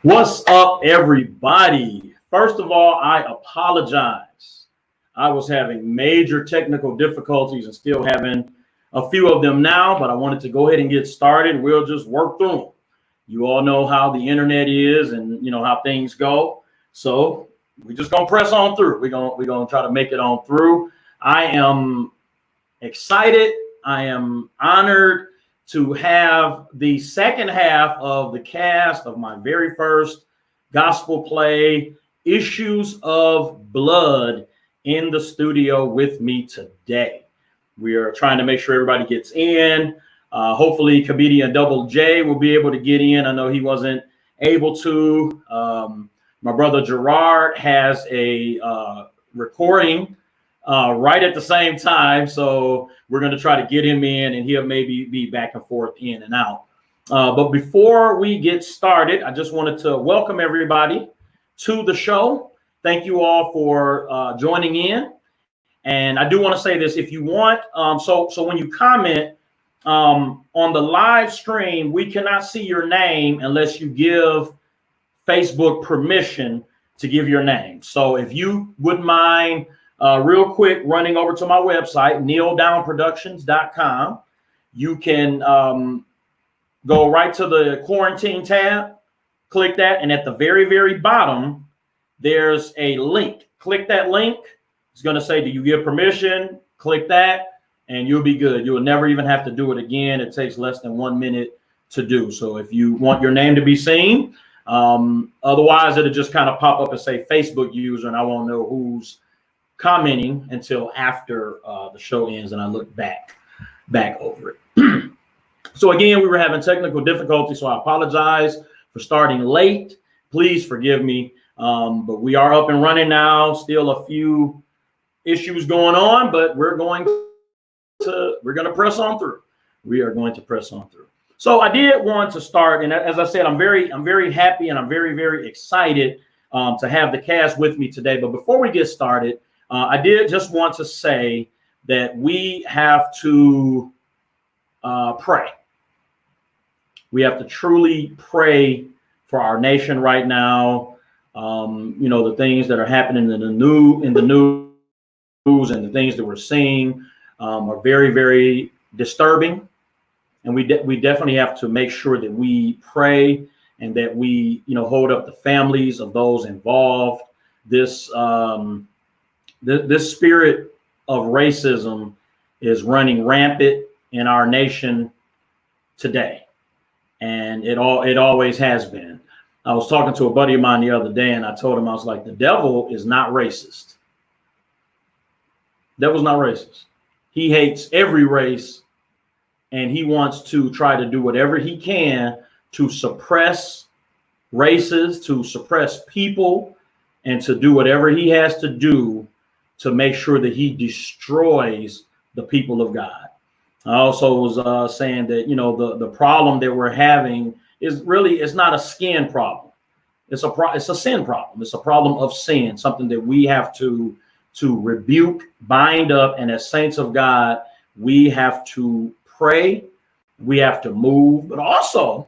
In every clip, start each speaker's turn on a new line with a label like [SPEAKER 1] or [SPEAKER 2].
[SPEAKER 1] What's up, everybody? First of all, I apologize. I was having major technical difficulties and still having a few of them now, but I wanted to go ahead and get started. We'll just work through them. You all know how the internet is and you know how things go. So we're just gonna press on through. We're gonna try to make it on through. I am excited. I am honored to have the second half of the cast of my very first gospel play, Issues of Blood, in the studio with me today. We are trying to make sure everybody gets in. Hopefully, comedian Double J will be able to get in. I know he wasn't able to. My brother Gerard has a recording right at the same time. So we're going to try to get him in and he'll maybe be back and forth in and out. But before we get started, I just wanted to welcome everybody to the show. Thank you all for joining in. And I do want to say this, if you want, so when you comment on the live stream, we cannot see your name unless you give Facebook permission to give your name. So if you wouldn't mind real quick running over to my website, kneeldownproductions.com, you can go right to the quarantine tab, click that, and at the very, very bottom, there's a link. Click that link. It's going to say, do you give permission? Click that, and you'll be good. You will never even have to do it again. It takes less than 1 minute to do. So if you want your name to be seen, otherwise it'll just kind of pop up and say Facebook user, and I won't know who's commenting until after the show ends and I look back over it. So again, we were having technical difficulties, so I apologize for starting late. Please forgive me. But we are up and running now. Still a few issues going on, but we're going to press on through. We are going to press on through. So I did want to start, and as I said, I'm very happy and I'm very, very excited to have the cast with me today. But before we get started, I did just want to say that we have to pray. We have to truly pray for our nation right now. You know, the things that are happening in the news and the things that we're seeing are very, very disturbing. And we definitely have to make sure that we pray and that we, you know, hold up the families of those involved. This spirit of racism is running rampant in our nation today, and it always has been. I was talking to a buddy of mine the other day, and I told him, I was like, the devil is not racist. Devil's not racist. He hates every race, and he wants to try to do whatever he can to suppress races, to suppress people, and to do whatever he has to do to make sure that he destroys the people of God. I also was saying that, you know, the problem that we're having is really, it's not a skin problem. It's a sin problem. It's a problem of sin, something that we have to rebuke, bind up. And as saints of God, we have to pray. We have to move. But also,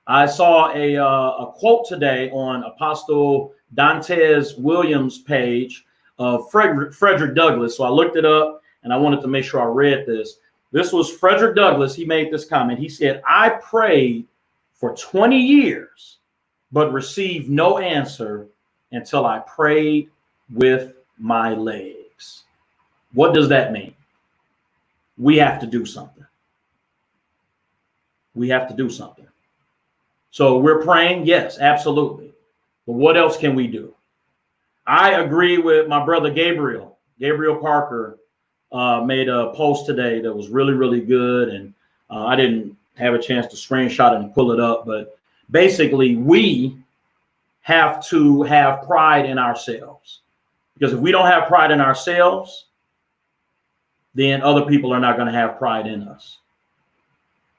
[SPEAKER 1] I saw a quote today on Apostle Dantes Williams' page of Frederick Douglass. So I looked it up and I wanted to make sure I read this. This was Frederick Douglass. He made this comment. He said, I prayed for 20 years, but received no answer until I prayed with my legs. What does that mean? We have to do something. We have to do something. So we're praying. Yes, absolutely. But what else can we do? I agree with my brother Gabriel Parker. Made a post today that was really, really good. And I didn't have a chance to screenshot it and pull it up. But basically, we have to have pride in ourselves. Because if we don't have pride in ourselves, then other people are not going to have pride in us.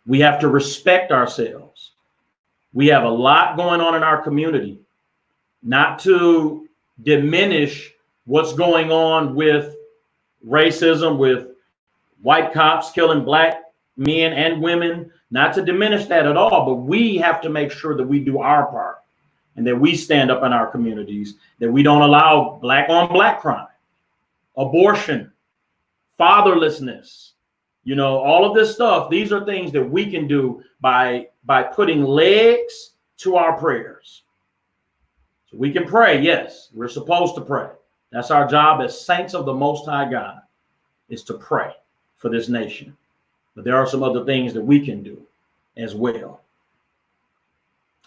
[SPEAKER 1] We have to respect ourselves. We have a lot going on in our community. Not to diminish what's going on with racism, with white cops killing black men and women, not to diminish that at all, but we have to make sure that we do our part. and that we stand up in our communities, that we don't allow black on black crime, abortion, fatherlessness, all of this stuff. These are things that we can do by putting legs to our prayers. So we can pray. Yes, we're supposed to pray. That's our job as saints of the Most High God, is to pray for this nation. But there are some other things that we can do as well.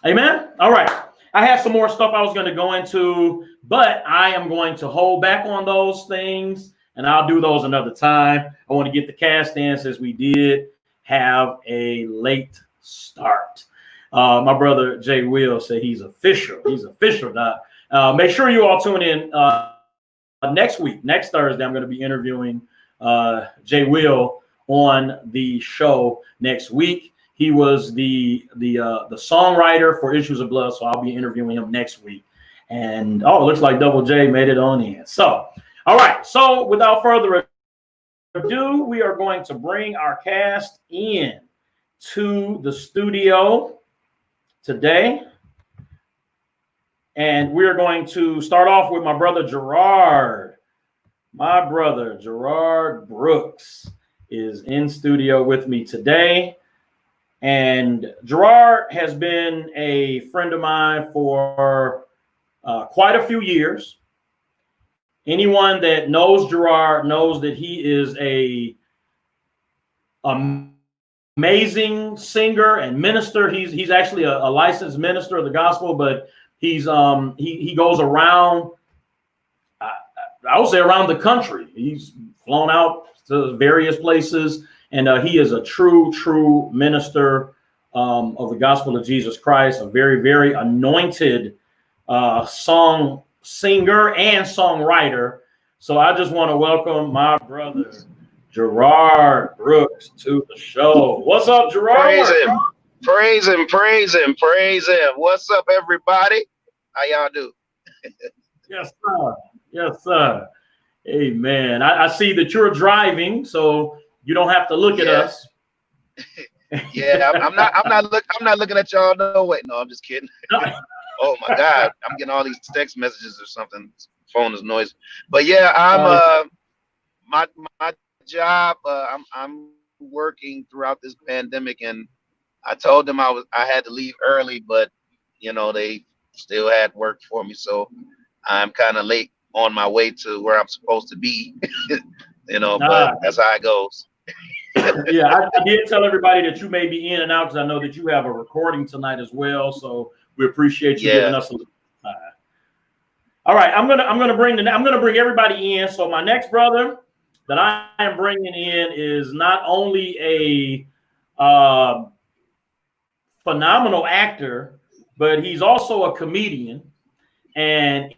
[SPEAKER 1] Amen. All right. I have some more stuff I was going to go into, but I am going to hold back on those things, and I'll do those another time. I want to get the cast in, since we did have a late start. My brother Jay Will said he's official. He's official, Doc. Make sure you all tune in next week. Next Thursday, I'm going to be interviewing Jay Will on the show next week. He was the songwriter for Issues of Blood, so I'll be interviewing him next week. And it looks like Double J made it on in. So, all right. So, without further ado, we are going to bring our cast in to the studio today, and we are going to start off with my brother Gerard. My brother Gerard Brooks is in studio with me today. And Gerard has been a friend of mine for quite a few years. Anyone that knows Gerard knows that he is a amazing singer and minister. He's actually a licensed minister of the gospel, but he goes around, I would say, around the country. He's flown out to various places. And he is a true minister of the gospel of Jesus Christ, a very, very anointed song singer and songwriter. So I just want to welcome my brother, Gerard Brooks, to the show. What's up, Gerard?
[SPEAKER 2] Praise him. What's up, everybody? How y'all do?
[SPEAKER 1] Yes, sir. Yes, sir. Amen. I see that you're driving, so you don't have to look at us.
[SPEAKER 2] Yeah, I'm not looking at y'all. No, wait, no, I'm just kidding. Oh my God, I'm getting all these text messages or something. Phone is noisy. But yeah, I'm my job. I'm working throughout this pandemic, and I told them I had to leave early, but they still had work for me, so I'm kind of late on my way to where I'm supposed to be. But that's how it goes.
[SPEAKER 1] Yeah, I did tell everybody that you may be in and out, because I know that you have a recording tonight as well. So we appreciate you giving us a little time. All right, I'm gonna bring everybody in. So my next brother that I am bringing in is not only a phenomenal actor, but he's also a comedian. And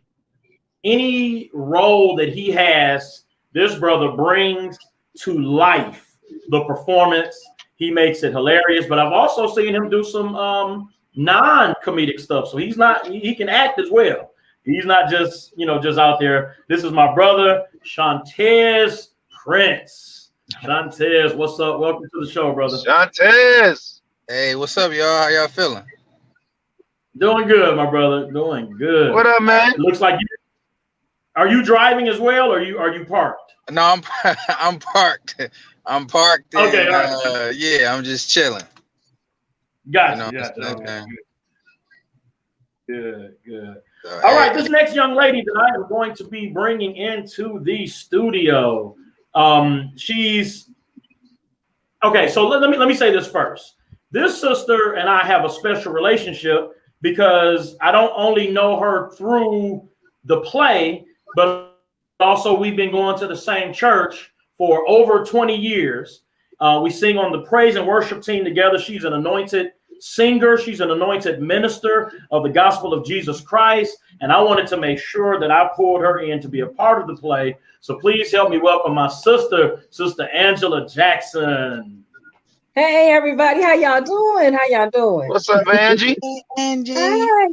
[SPEAKER 1] any role that he has, this brother brings to life the performance. He makes it hilarious. But I've also seen him do some non-comedic stuff. So he can act as well. He's not just out there. This is my brother, Shantez Prince. Shantez, what's up? Welcome to the show, brother.
[SPEAKER 2] Shantez.
[SPEAKER 3] Hey, what's up, y'all? How y'all feeling?
[SPEAKER 1] Doing good, my brother. Doing good.
[SPEAKER 2] What up, man?
[SPEAKER 1] Looks like are you driving as well, or are you parked?
[SPEAKER 3] No, I'm parked. I'm parked.
[SPEAKER 1] Okay.
[SPEAKER 3] And, yeah, I'm just chilling.
[SPEAKER 1] Gotcha.
[SPEAKER 3] Okay.
[SPEAKER 1] Good. All right, this next young lady that I am going to be bringing into the studio, she's okay. So let me say this first. This sister and I have a special relationship because I don't only know her through the play, but also we've been going to the same church for over 20 years. We sing on the praise and worship team together. She's an anointed singer. She's an anointed minister of the gospel of Jesus Christ. And I wanted to make sure that I pulled her in to be a part of the play. So please help me welcome my sister, Sister Angela Jackson.
[SPEAKER 4] Hey, everybody. How y'all doing?
[SPEAKER 2] What's up, Angie?
[SPEAKER 3] Hey, Angie.
[SPEAKER 4] Hi.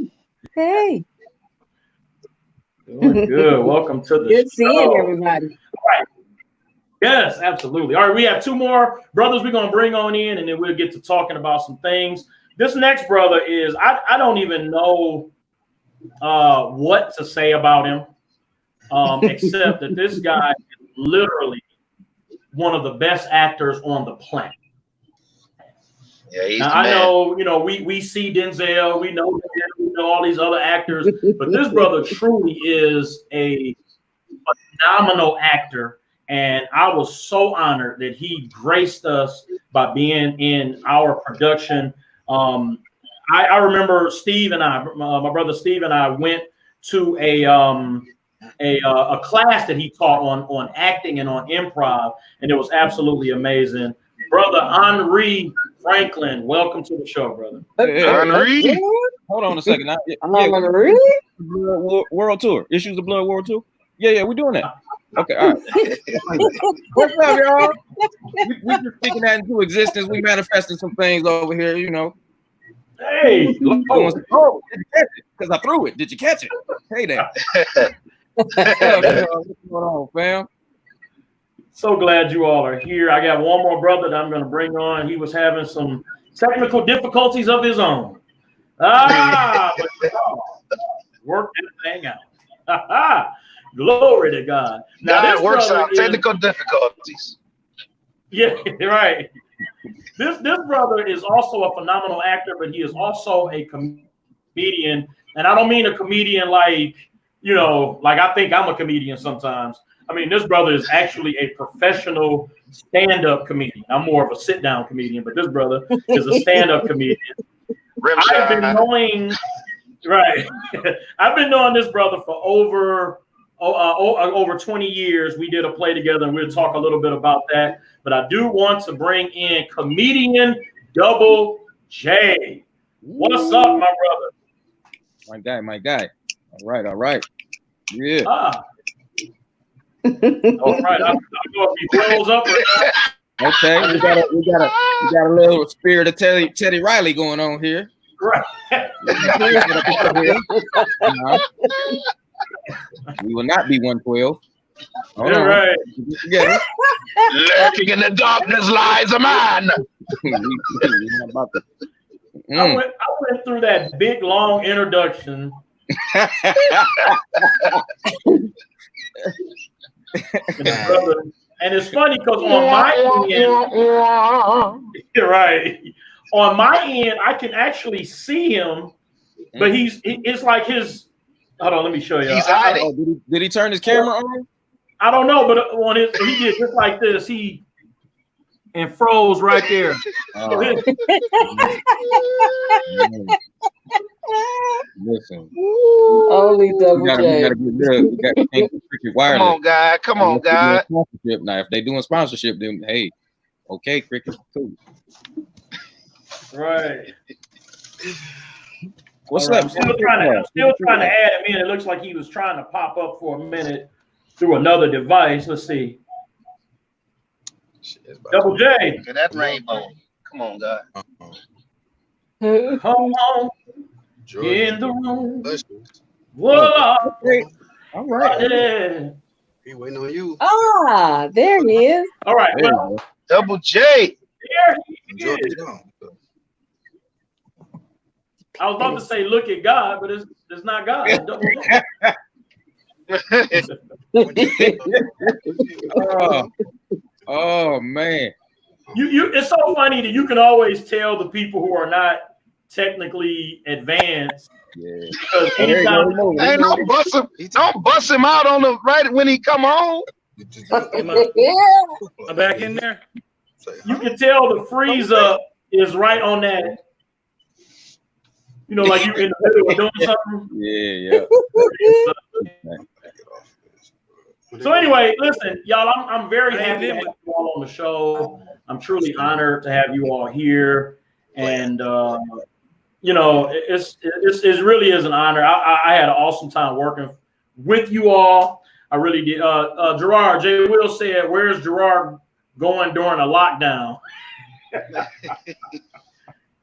[SPEAKER 4] Hey.
[SPEAKER 1] Doing good. Welcome to the
[SPEAKER 4] Good
[SPEAKER 1] show.
[SPEAKER 4] seeing everybody.
[SPEAKER 1] All right. Yes, absolutely. All right, we have two more brothers we're going to bring on in, and then we'll get to talking about some things. This next brother is, I don't even know what to say about him, except that this guy is literally one of the best actors on the planet.
[SPEAKER 2] Yeah, he's
[SPEAKER 1] now,
[SPEAKER 2] the
[SPEAKER 1] I
[SPEAKER 2] man.
[SPEAKER 1] know, we see Denzel, we know all these other actors, but this brother truly is a phenomenal actor. And I was so honored that he graced us by being in our production. I remember Steve and I, my brother Steve and I went to a class that he taught on acting and on improv, and it was absolutely amazing. Brother Henri Franklin, welcome to the show, brother.
[SPEAKER 2] Henri.
[SPEAKER 5] Hold on a second.
[SPEAKER 4] Really?
[SPEAKER 5] World Tour. Issues of Blood World Tour. Yeah, we're doing that. Okay, all right. What's up, y'all? We just speaking that into existence. We manifesting some things over here, you know.
[SPEAKER 1] Hey,
[SPEAKER 5] did you catch it? Because I threw it. Did you catch it? Hey there. What's going on, fam?
[SPEAKER 1] So glad you all are here. I got one more brother that I'm going to bring on. He was having some technical difficulties of his own. But worked everything out. Glory to God. Now,
[SPEAKER 2] God works out technical difficulties.
[SPEAKER 1] Yeah, right. This brother is also a phenomenal actor, but he is also a comedian. And I don't mean a comedian like, like I think I'm a comedian sometimes. I mean, this brother is actually a professional stand-up comedian. I'm more of a sit-down comedian, but this brother is a stand-up comedian. I've been knowing this brother for over 20 years. We did a play together, and we'll talk a little bit about that. But I do want to bring in comedian Double J. What's up, my brother?
[SPEAKER 5] My guy. All right. Yeah.
[SPEAKER 1] All right. I don't know if he blows up or not.
[SPEAKER 5] Okay, we got a little spirit of Teddy Riley going on here.
[SPEAKER 1] Right.
[SPEAKER 5] We will not be 112.
[SPEAKER 1] All right.
[SPEAKER 2] Lurking in the darkness lies a man.
[SPEAKER 1] I went through that big long introduction. And it's funny because on my end, on my end, I can actually see him, but it's like his. Hold on, let me show you.
[SPEAKER 2] He's hiding.
[SPEAKER 5] Did he turn his camera on?
[SPEAKER 1] I don't know, but he did just like this. He froze right there.
[SPEAKER 5] Listen.
[SPEAKER 4] Only Double J.
[SPEAKER 2] Come on, guy. Come on, guy.
[SPEAKER 5] Now, if they're doing sponsorship, then hey, okay, Cricket, cool.
[SPEAKER 1] Right.
[SPEAKER 5] What's
[SPEAKER 1] up?
[SPEAKER 5] I'm
[SPEAKER 1] still trying to add him in. It looks like he was trying to pop up for a minute through another device. Let's see. Double J.
[SPEAKER 2] Look at that rainbow. Come on, guy.
[SPEAKER 1] Come on. In the room. Voila.
[SPEAKER 5] All right.
[SPEAKER 1] Yeah.
[SPEAKER 6] He waiting on you.
[SPEAKER 4] There he is.
[SPEAKER 1] All right. Well,
[SPEAKER 2] Double J.
[SPEAKER 1] There he is. I was about to say, look at God, but it's not God.
[SPEAKER 5] Oh man.
[SPEAKER 1] It's so funny that you can always tell the people who are not technically advanced.
[SPEAKER 5] Yeah.
[SPEAKER 1] Because anytime
[SPEAKER 2] don't bust him out on the right when he come on.
[SPEAKER 6] I'm back in there.
[SPEAKER 1] You can tell the freeze up is right on that. Like you in the middle of doing something.
[SPEAKER 5] Yeah.
[SPEAKER 1] So anyway, listen, y'all, I'm very happy to have you all on the show. I'm truly honored to have you all here. And it really is an honor. I had an awesome time working with you all. I really did. Gerard, J. Will said, "Where's Gerard going during a lockdown?"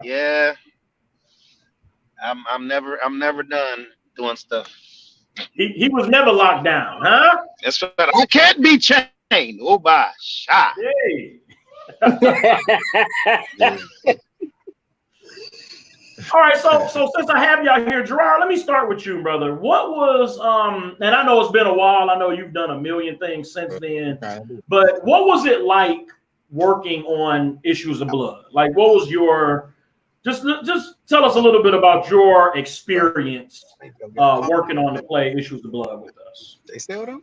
[SPEAKER 2] Yeah. I'm never done doing stuff.
[SPEAKER 1] He was never locked down, huh?
[SPEAKER 2] That's right. I can't be chained. Oh my shot.
[SPEAKER 1] Hey. All right, so since I have y'all here, Gerard, let me start with you, brother. What was and I know it's been a while. I know you've done a million things since then, but what was it like working on Issues of Blood? Like, what was your just tell us a little bit about your experience working on the play Issues of Blood with us.
[SPEAKER 6] They sell them?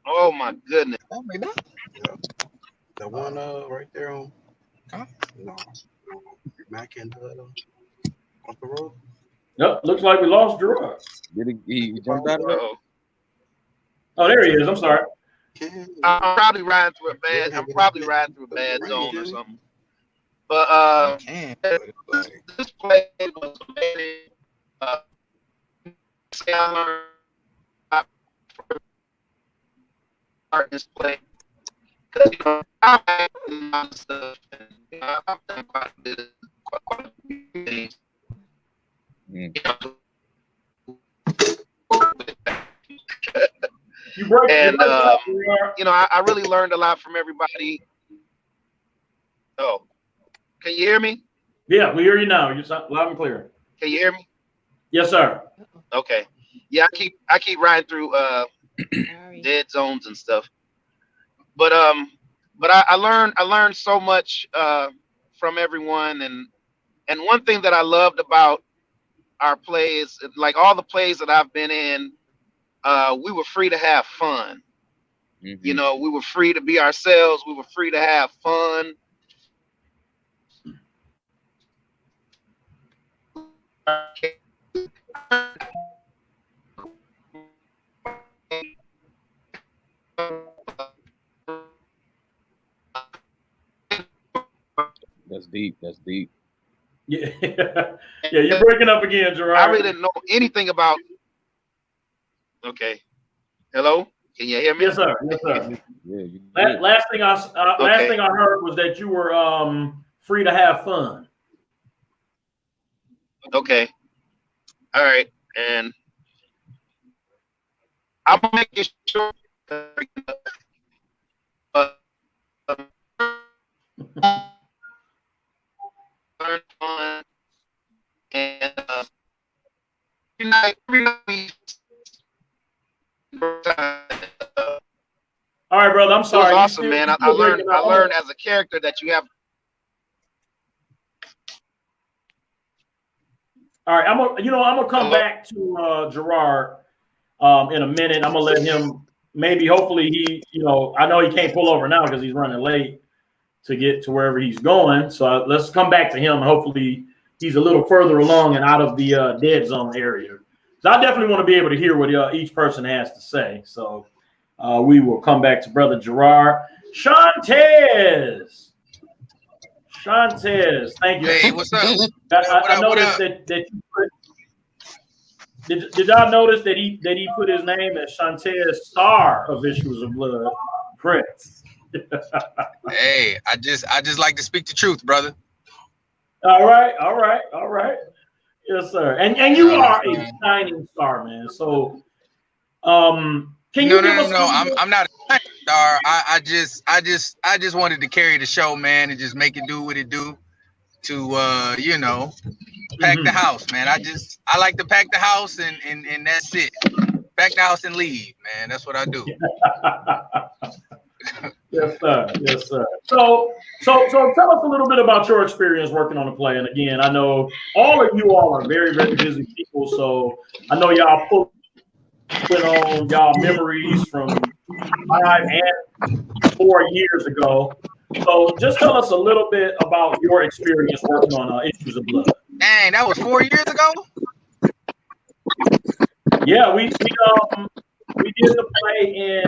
[SPEAKER 2] Oh my goodness.
[SPEAKER 6] Oh, maybe not. Yeah. The one right there on no. Mac and off the road.
[SPEAKER 1] Yep, looks like we lost Gerard.
[SPEAKER 5] Did he jumped out of it?
[SPEAKER 1] Oh, there he is. I'm sorry.
[SPEAKER 2] I'm probably riding through a bad zone or something. But this play was amazing. I learned art this play because I have a lot of stuff and I've done quite a few things. And I really learned a lot from everybody. Oh, can you hear me?
[SPEAKER 1] Yeah, we hear you now. You're loud and clear.
[SPEAKER 2] Can you hear me?
[SPEAKER 1] Yes, sir.
[SPEAKER 2] Okay. Yeah, I keep riding through dead zones and stuff. But I learned so much from everyone, and one thing that I loved about our plays, like all the plays that I've been in, we were free to have fun. You know, we were free to be ourselves. We were free to have fun.
[SPEAKER 5] That's deep. That's deep.
[SPEAKER 1] Yeah, yeah, you're breaking up again, Gerard.
[SPEAKER 2] I really didn't know anything about. Okay, hello, can you hear me?
[SPEAKER 1] Yes, sir. Yes, sir.
[SPEAKER 5] Yeah,
[SPEAKER 1] last thing I heard was that you were free to have fun.
[SPEAKER 2] Okay, all right, and I'm making sure. Fun and
[SPEAKER 1] all right, brother. I'm sorry.
[SPEAKER 2] It was awesome, man. I learned as a character that you have.
[SPEAKER 1] All right, I'm gonna come back to Gerard in a minute. I'm gonna let him hopefully I know he can't pull over now because he's running late to get to wherever he's going. So let's come back to him. Hopefully he's a little further along and out of the dead zone area. So I definitely want to be able to hear what each person has to say. So we will come back to Brother Gerard. Shantez, thank you.
[SPEAKER 3] Hey, what's up?
[SPEAKER 1] I noticed that you put. Did y'all notice that he put his name as Shantez, star of Issues of Blood, Prince?
[SPEAKER 3] Hey, I just like to speak the truth, brother.
[SPEAKER 1] All right. Yes, sir. And you are a shining star, man. So, can you give us?
[SPEAKER 3] No. I'm not a shining star. I just wanted to carry the show, man, and just make it do what it do. To pack the house, man. I like to pack the house and that's it. Pack the house and leave, man. That's what I do.
[SPEAKER 1] Yes, sir. So tell us a little bit about your experience working on the play. And again, I know all of you all are very, very busy people. So I know y'all put on y'all memories from 5 and 4 years ago. So just tell us a little bit about your experience working on Issues of Blood.
[SPEAKER 3] Dang, that was 4 years ago?
[SPEAKER 1] Yeah, we did the play in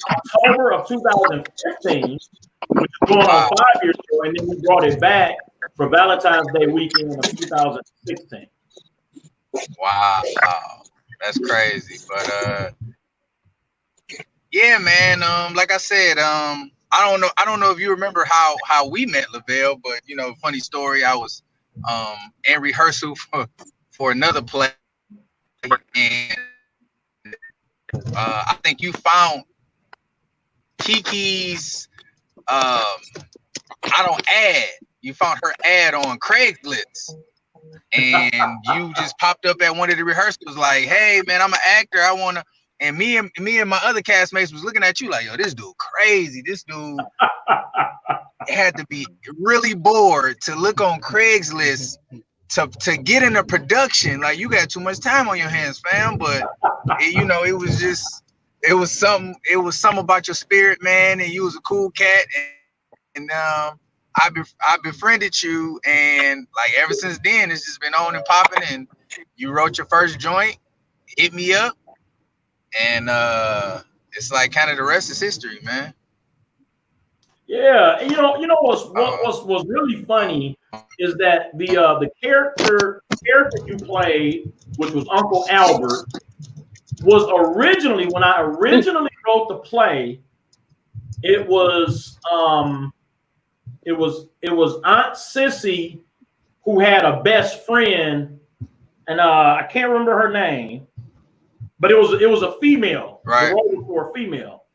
[SPEAKER 1] October of 2015, which is going on 5 years ago, and then we brought it back for Valentine's Day weekend of 2016.
[SPEAKER 3] Wow, that's crazy. But yeah, man. Like I said, I don't know if you remember how we met, Lavell, but funny story. I was in rehearsal for another play, and I think you found Kiki's I don't ad. You found her ad on Craigslist, and you just popped up at one of the rehearsals like, "Hey man, I'm an actor. I wanna." And me and my other castmates was looking at you like, "Yo, this dude crazy. This dude had to be really bored to look on Craigslist to get into production. Like, you got too much time on your hands, fam." But it was something about your spirit, man, and you was a cool cat, and I befriended you, and like ever since then it's just been on and popping. And you wrote your first joint, hit me up, and it's like kind of the rest is history, man.
[SPEAKER 1] Yeah, what's really funny is that the character you played, which was Uncle Albert, was originally, when I originally wrote the play, it was Aunt Sissy who had a best friend, and I can't remember her name, but it was a female,
[SPEAKER 3] right?
[SPEAKER 1] The role was for a female,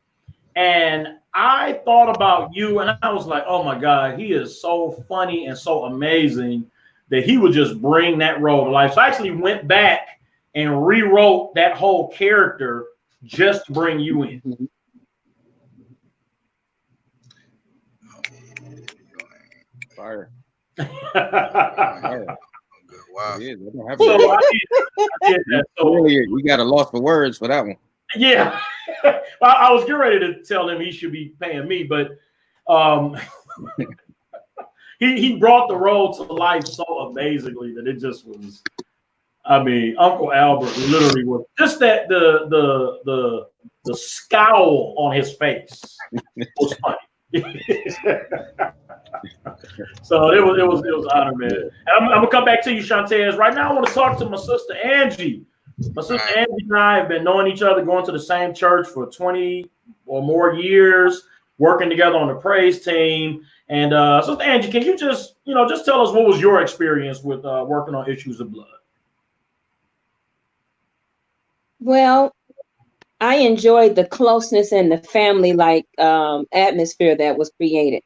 [SPEAKER 1] and I thought about you, and I was like, oh my God, he is so funny and so amazing that he would just bring that role to life. So I actually went back and rewrote that whole character just to bring you in.
[SPEAKER 5] Fire.
[SPEAKER 3] Wow.
[SPEAKER 5] Yeah,
[SPEAKER 1] So I did that. So
[SPEAKER 5] really, we got a loss for words for that one.
[SPEAKER 1] Yeah. I was getting ready to tell him he should be paying me, but he brought the role to life so amazingly that it just was. I mean, Uncle Albert literally was just that the scowl on his face was funny. So it was an honor, man. And I'm gonna come back to you, Shantez. Right now, I want to talk to my sister Angie. My sister Angie and I have been knowing each other, going to the same church for 20 or more years, working together on the praise team. And Sister Angie, can you just tell us what was your experience with working on Issues of Blood?
[SPEAKER 4] Well, I enjoyed the closeness and the family-like atmosphere that was created.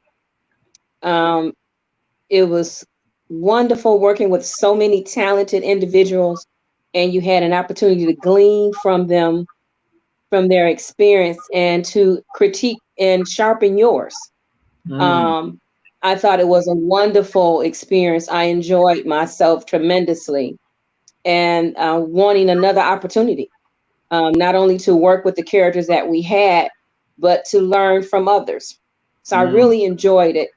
[SPEAKER 4] It was wonderful working with so many talented individuals, and you had an opportunity to glean from them, from their experience, and to critique and sharpen yours. I thought it was a wonderful experience. I enjoyed myself tremendously, and wanting another opportunity, not only to work with the characters that we had, but to learn from others. So I really enjoyed it.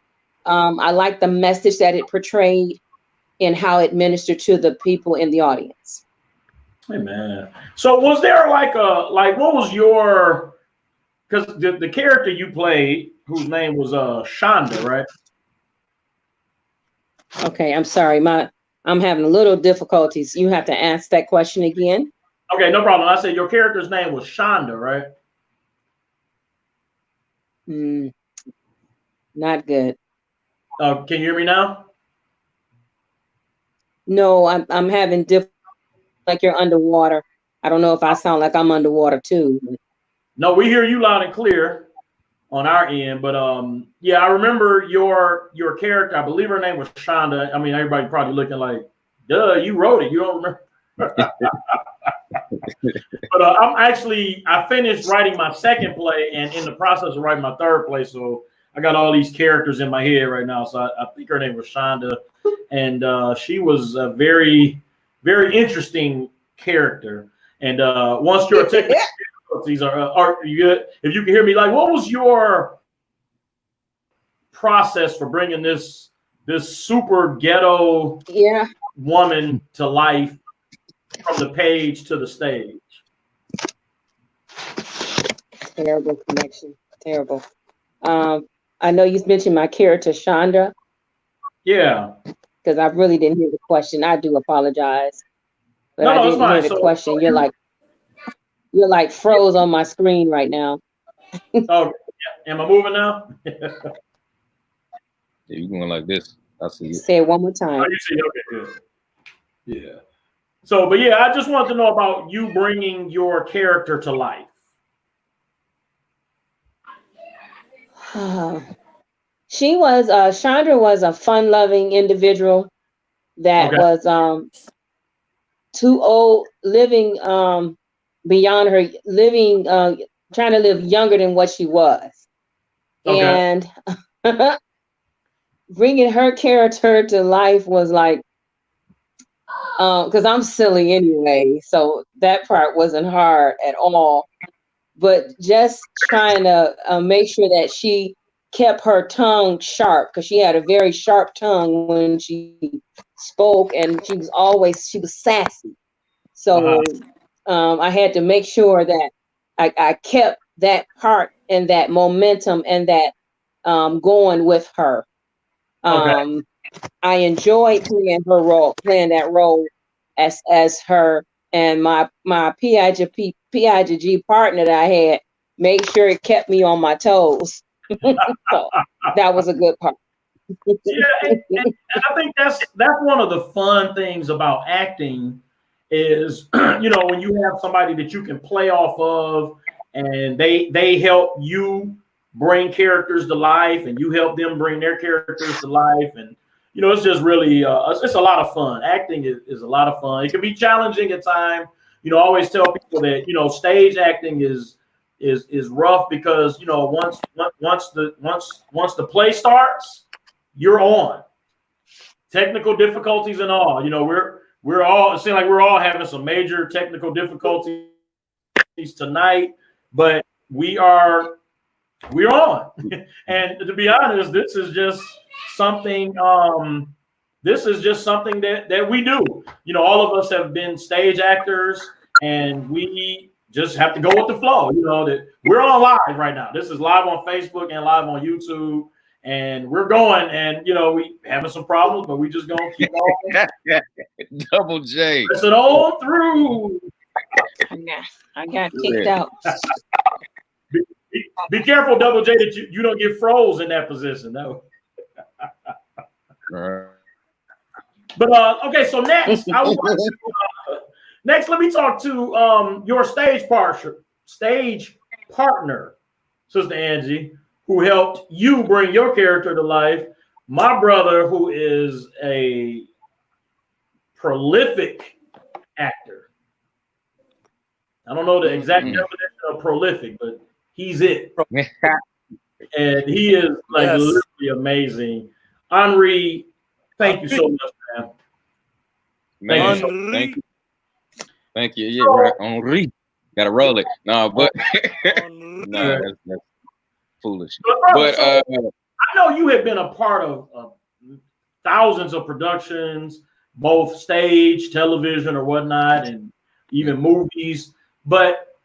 [SPEAKER 4] I liked the message that it portrayed and how it ministered to the people in the audience.
[SPEAKER 1] Hey man. So was there what was your, because the character you played, whose name was Shonda, right?
[SPEAKER 4] Okay, I'm sorry. I'm having a little difficulties. You have to ask that question again.
[SPEAKER 1] Okay, no problem. I said your character's name was Shonda, right?
[SPEAKER 4] Not good.
[SPEAKER 1] Can you hear me now?
[SPEAKER 4] No, I'm having like you're underwater. I don't know if I sound like I'm underwater too.
[SPEAKER 1] No, we hear you loud and clear on our end, but yeah, I remember your character. I believe her name was Shonda. I mean, everybody probably looking like, duh, you wrote it. You don't remember. But I finished writing my second play and in the process of writing my third play. So I got all these characters in my head right now. So I think her name was Shonda, and she was a very, very interesting character. And once your technical difficulties are you good? If you can hear me, like, what was your process for bringing this super ghetto woman to life from the page to the stage?
[SPEAKER 4] Terrible connection. Terrible. I know you mentioned my character Shonda.
[SPEAKER 1] Yeah.
[SPEAKER 4] Because I really didn't hear the question. I do apologize. But
[SPEAKER 1] no,
[SPEAKER 4] I didn't hear the question. You're like froze on my screen right now.
[SPEAKER 1] Oh, yeah. Am I moving now?
[SPEAKER 5] Yeah, you're going like this. I see you.
[SPEAKER 4] Say it one more time.
[SPEAKER 1] Oh, you see, okay, good. Yeah. So, but yeah, I just wanted to know about you bringing your character to life.
[SPEAKER 4] She was Chandra was a fun-loving individual that
[SPEAKER 1] Okay.
[SPEAKER 4] was too old, living beyond her, living trying to live younger than what she was,
[SPEAKER 1] Okay.
[SPEAKER 4] and bringing her character to life was like, because I'm silly anyway, so that part wasn't hard at all. But just trying to make sure that she kept her tongue sharp, because she had a very sharp tongue when she spoke, and she was sassy. So I had to make sure that I kept that part and that momentum and that going with her.
[SPEAKER 1] Okay.
[SPEAKER 4] I enjoyed playing that role as her, and my PIG partner that I had made sure it kept me on my toes. So that was a good part.
[SPEAKER 1] Yeah, and I think that's one of the fun things about acting is, when you have somebody that you can play off of, and they help you bring characters to life, and you help them bring their characters to life, and it's just really it's a lot of fun. Acting is a lot of fun. It can be challenging at times. I always tell people that stage acting is rough, because once the play starts, you're on. Technical difficulties and all. We're all, it seems like we're all having some major technical difficulties tonight, but we're on. And to be honest, this is just something that we do. All of us have been stage actors, and we just have to go with the flow. That we're on live right now. This is live on Facebook and live on YouTube. And we're going, and we having some problems, but we just gonna keep on.
[SPEAKER 5] Double J.
[SPEAKER 1] Listen on through.
[SPEAKER 4] I got kicked out.
[SPEAKER 1] Be careful, Double J, that you don't get froze in that position. No. But okay, so next let me talk to your stage partner, Sister Angie, who helped you bring your character to life. My brother, who is a prolific actor. I don't know the exact definition of prolific, but he's it. And he is literally amazing. Henri, thank you so much, man.
[SPEAKER 5] Thank you. Yeah, right. Henri. Gotta roll it. No, but no, that's foolish. But
[SPEAKER 1] I know you have been a part of thousands of productions, both stage, television, or whatnot, and even movies. But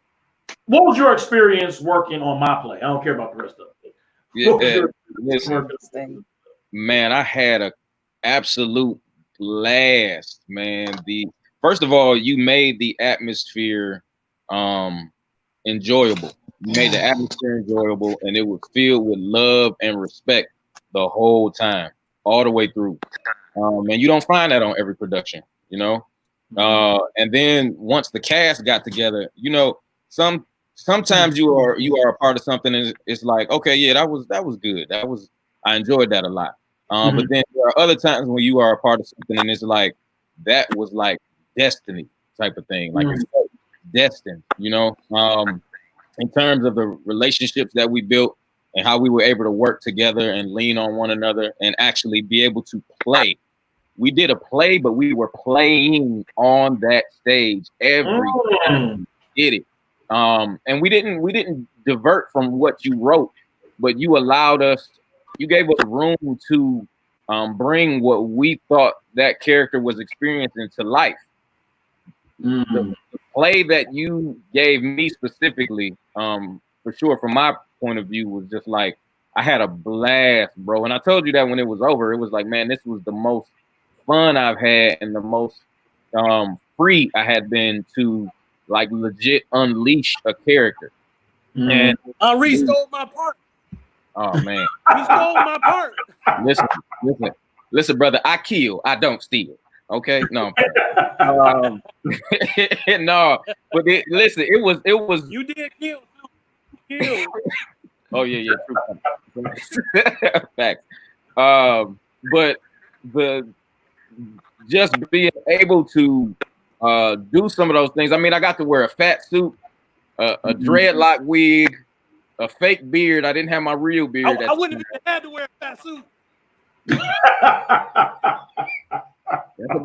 [SPEAKER 1] what was your experience working on my play? I don't care about the rest of it.
[SPEAKER 5] Man, I had an absolute blast, man. First of all, you made the atmosphere enjoyable. You made the atmosphere enjoyable, and it was filled with love and respect the whole time, all the way through. And you don't find that on every production, And then once the cast got together, sometimes you are a part of something, and it's like, okay, yeah, that was good. I enjoyed that a lot. But then there are other times when you are a part of something, and it's like that was like destiny type of thing, like it's destined, in terms of the relationships that we built and how we were able to work together and lean on one another and actually be able to play. We did a play, but we were playing on that stage every time we did it. And we didn't divert from what you wrote, but you gave us room to bring what we thought that character was experiencing to life. The play that you gave me specifically, for sure, from my point of view, was just like, I had a blast, bro. And I told you that when it was over, it was like, man, this was the most fun I've had and the most free I had been to like legit unleash a character. And
[SPEAKER 7] Henri stole my part.
[SPEAKER 5] Oh man,
[SPEAKER 7] he stole my part.
[SPEAKER 5] Listen, brother. I kill, I don't steal. Okay, no, no. But listen, it was.
[SPEAKER 7] You did kill. Kill.
[SPEAKER 5] Oh yeah, true. Facts. But the just being able to do some of those things. I mean, I got to wear a fat suit, a dreadlock wig, a fake beard. I didn't have my real beard.
[SPEAKER 7] I wouldn't have had to wear a fat suit.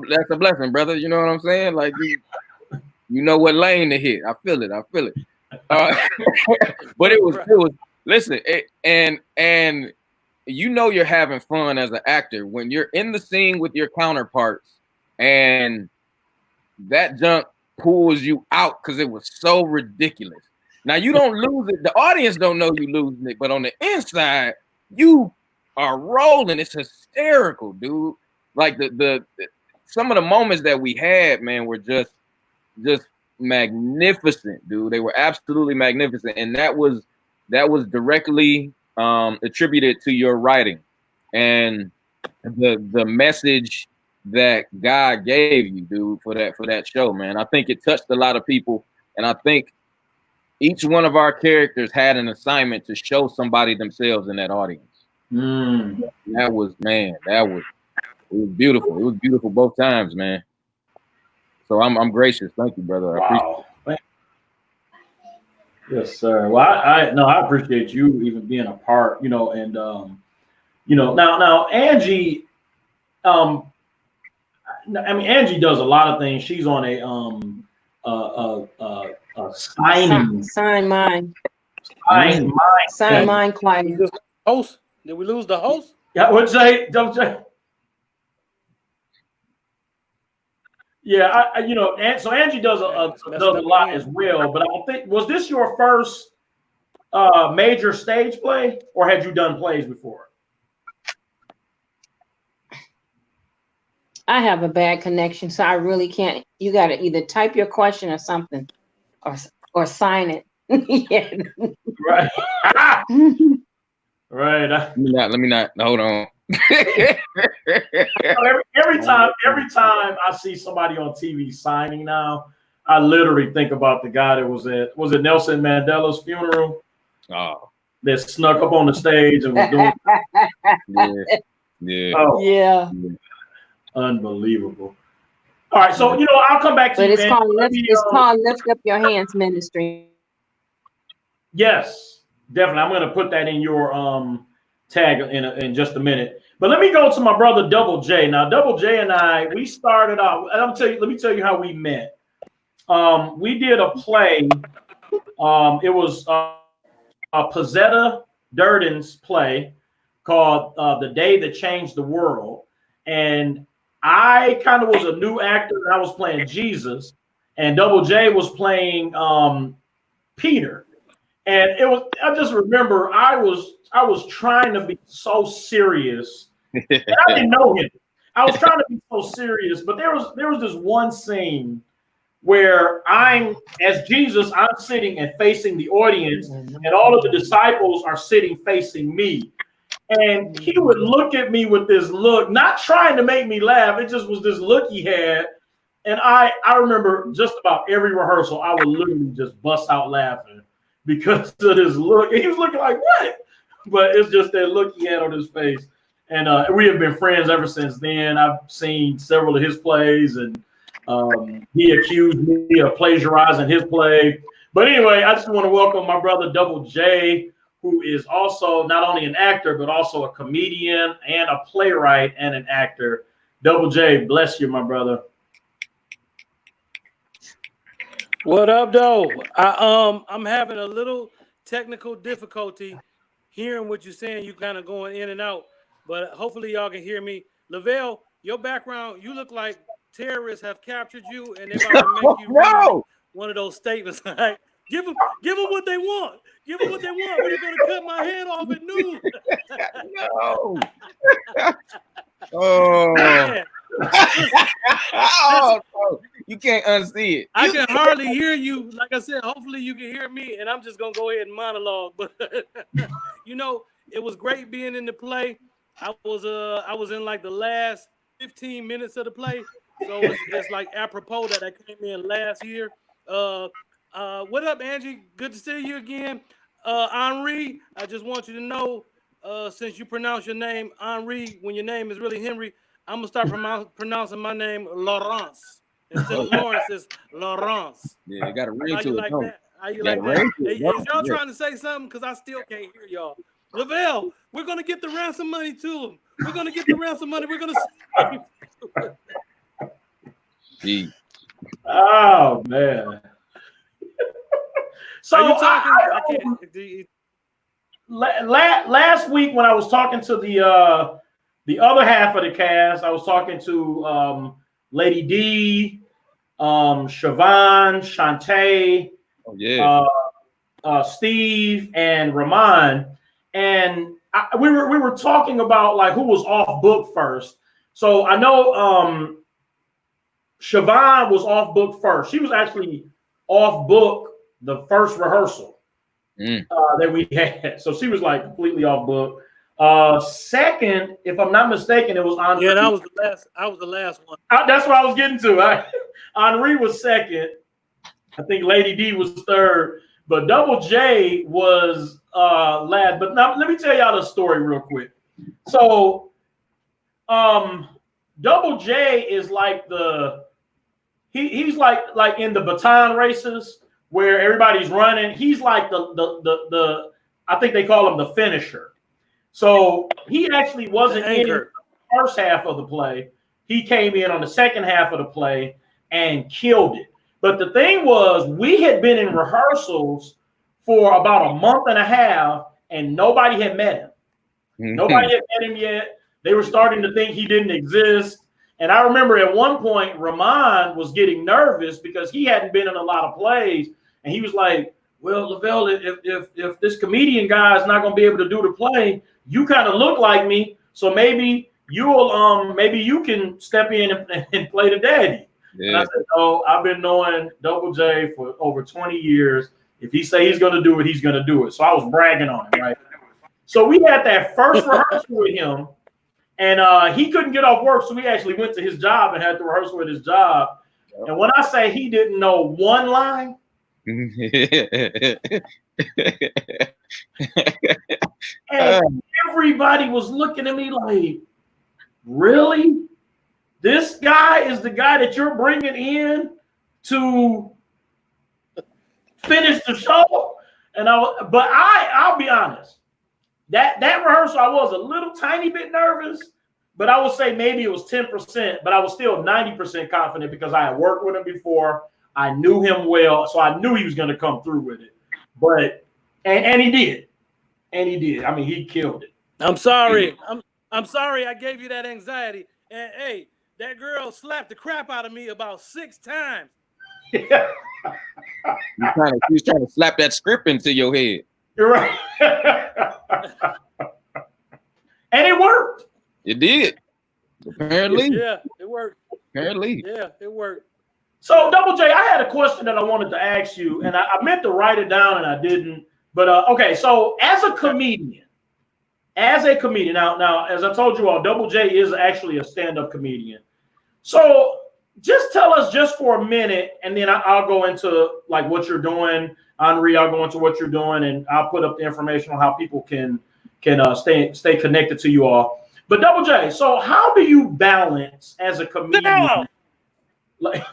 [SPEAKER 5] That's a blessing, brother. You know what I'm saying? Like you know what lane to hit. I feel it. But it was. Listen, and you know you're having fun as an actor when you're in the scene with your counterparts, and that junk pulls you out because it was so ridiculous. Now you don't lose it. The audience don't know you losing it, but on the inside, you are rolling. It's hysterical, dude. Like the some of the moments that we had, man, were just magnificent, dude. They were absolutely magnificent, and that was directly attributed to your writing and the message that God gave you, dude, for that show, man. I think it touched a lot of people, and I think each one of our characters had an assignment to show somebody themselves in that audience. That was beautiful. It was beautiful both times, man. So I'm gracious. Thank you, brother. I appreciate it.
[SPEAKER 1] Yes, sir. Well, I appreciate you even being a part, and now Angie, I mean, Angie does a lot of things. She's on a
[SPEAKER 4] Sign mine client.
[SPEAKER 7] Host? Did we lose the host?
[SPEAKER 1] Yeah, what'd you say? Don't say. Yeah, and so Angie does a lot as well. But I think, was this your first major stage play, or had you done plays before?
[SPEAKER 4] I have a bad connection, so I really can't. You got to either type your question or something, or sign it. Yeah.
[SPEAKER 1] Right. Right.
[SPEAKER 5] Let me not. Hold on.
[SPEAKER 1] every time I see somebody on TV signing now, I literally think about the guy that was it Nelson Mandela's funeral?
[SPEAKER 5] Oh,
[SPEAKER 1] that snuck up on the stage and was doing.
[SPEAKER 5] Yeah.
[SPEAKER 1] Oh,
[SPEAKER 4] yeah.
[SPEAKER 1] Unbelievable. All right, so I'll come back to
[SPEAKER 4] but
[SPEAKER 1] you.
[SPEAKER 4] It's called Lift Up Your Hands Ministry.
[SPEAKER 1] Yes, definitely. I'm going to put that in your tag in just a minute. But let me go to my brother Double J. Now, Double J and I, we started out. Let me tell you how we met. We did a play. It was Pizzetta Durden's play called "The Day That Changed the World," and I kind of was a new actor. I was playing Jesus, and Double J was playing Peter. And I just remember I was trying to be so serious. And I didn't know him. I was trying to be so serious, but there was this one scene where I'm sitting and facing the audience, and all of the disciples are sitting facing me. And he would look at me with this look, not trying to make me laugh. It just was this look he had. And I remember just about every rehearsal, I would literally just bust out laughing because of this look. And he was looking like, what? But it's just that look he had on his face. And we have been friends ever since then. I've seen several of his plays, and he accused me of plagiarizing his play. But anyway, I just want to welcome my brother Double J, who is also not only an actor, but also a comedian and a playwright and an actor. Double J, bless you, my brother.
[SPEAKER 7] What up, though? I'm having a little technical difficulty hearing what you're saying. You kind of going in and out, but hopefully y'all can hear me. Lavell, your background, you look like terrorists have captured you, and they're about to make you read one of those statements. Like, give them what they want. Give them what they want. We're going to cut my head off at noon.
[SPEAKER 5] No. Oh.
[SPEAKER 7] Man.
[SPEAKER 5] Oh, you can't unsee it.
[SPEAKER 7] I can hardly hear you. Like I said, hopefully you can hear me, and I'm just gonna go ahead and monologue. But it was great being in the play. I was in like the last 15 minutes of the play, so it's like apropos that I came in last year. What up, Angie? Good to see you again. Henri, I just want you to know, since you pronounce your name Henri when your name is really Henry, I'm gonna start pronouncing my name Laurence. Instead of Lawrence, it's Laurence.
[SPEAKER 5] Yeah, you got a ring
[SPEAKER 7] How
[SPEAKER 5] to
[SPEAKER 7] you
[SPEAKER 5] it.
[SPEAKER 7] like
[SPEAKER 5] Don't
[SPEAKER 7] that? How you
[SPEAKER 5] got
[SPEAKER 7] like
[SPEAKER 5] a
[SPEAKER 7] that?
[SPEAKER 5] ring to
[SPEAKER 7] Hey,
[SPEAKER 5] it.
[SPEAKER 7] is y'all trying to say something? Because I still can't hear y'all. Lavell, we're gonna get the ransom money to him. We're gonna get the ransom money. We're gonna save.
[SPEAKER 5] Gee.
[SPEAKER 1] Oh man. So
[SPEAKER 7] Are you talking? I can't.
[SPEAKER 1] last week when I was talking to the other half of the cast, I was talking to Lady D, Siobhan, Shantae,
[SPEAKER 5] Oh yeah.
[SPEAKER 1] Steve, and Rahman, and we were talking about like who was off book first. So I know Siobhan was off book first. She was actually off book the first rehearsal that we had. So she was like completely off book. Second, if I'm not mistaken, it was Henri.
[SPEAKER 7] Yeah, that was the last. I was the last one.
[SPEAKER 1] That's what I was getting to. Henri was second. I think Lady D was third, but Double J was last. But now let me tell y'all the story real quick. So, Double J is like he's like in the baton races where everybody's running. He's like the I think they call him the finisher. So he actually wasn't in the first half of the play. He came in on the second half of the play and killed it. But the thing was, we had been in rehearsals for about a month and a half, and nobody had met him. Nobody had met him yet. They were starting to think he didn't exist. And I remember at one point, Rahman was getting nervous because he hadn't been in a lot of plays. And he was like, well, Lavell, if this comedian guy is not going to be able to do the play, you kind of look like me. So maybe you can step in and play the daddy. Yeah. And I said, oh, I've been knowing Double J for over 20 years. If he say he's going to do it, he's going to do it. So I was bragging on him, right? So we had that first rehearsal with him, and he couldn't get off work. So we actually went to his job and had the rehearsal at his job. And when I say he didn't know one line, and everybody was looking at me like, really? This guy is the guy that you're bringing in to finish the show? And I'll be honest, that rehearsal I was a little tiny bit nervous, but I would say maybe it was 10%, but I was still 90% confident because I had worked with him before. I knew him well, so I knew he was going to come through with it. But and he did. And he did. I mean, he killed it.
[SPEAKER 7] I'm sorry. I'm sorry I gave you that anxiety. And hey, that girl slapped the crap out of me about 6 times.
[SPEAKER 5] She's trying to slap that script into your head.
[SPEAKER 1] You're right. And it worked.
[SPEAKER 5] It did. Apparently.
[SPEAKER 7] Yeah, it worked.
[SPEAKER 5] Apparently.
[SPEAKER 7] Yeah, it worked.
[SPEAKER 1] So, Double J, I had a question that I wanted to ask you, and I meant to write it down and I didn't. But okay, so as a comedian, now, as I told you all, Double J is actually a stand-up comedian. So just tell us just for a minute, and then I'll go into like what you're doing. Henri, I'll go into what you're doing, and I'll put up the information on how people can stay connected to you all. But Double J, so how do you balance as a comedian? Like,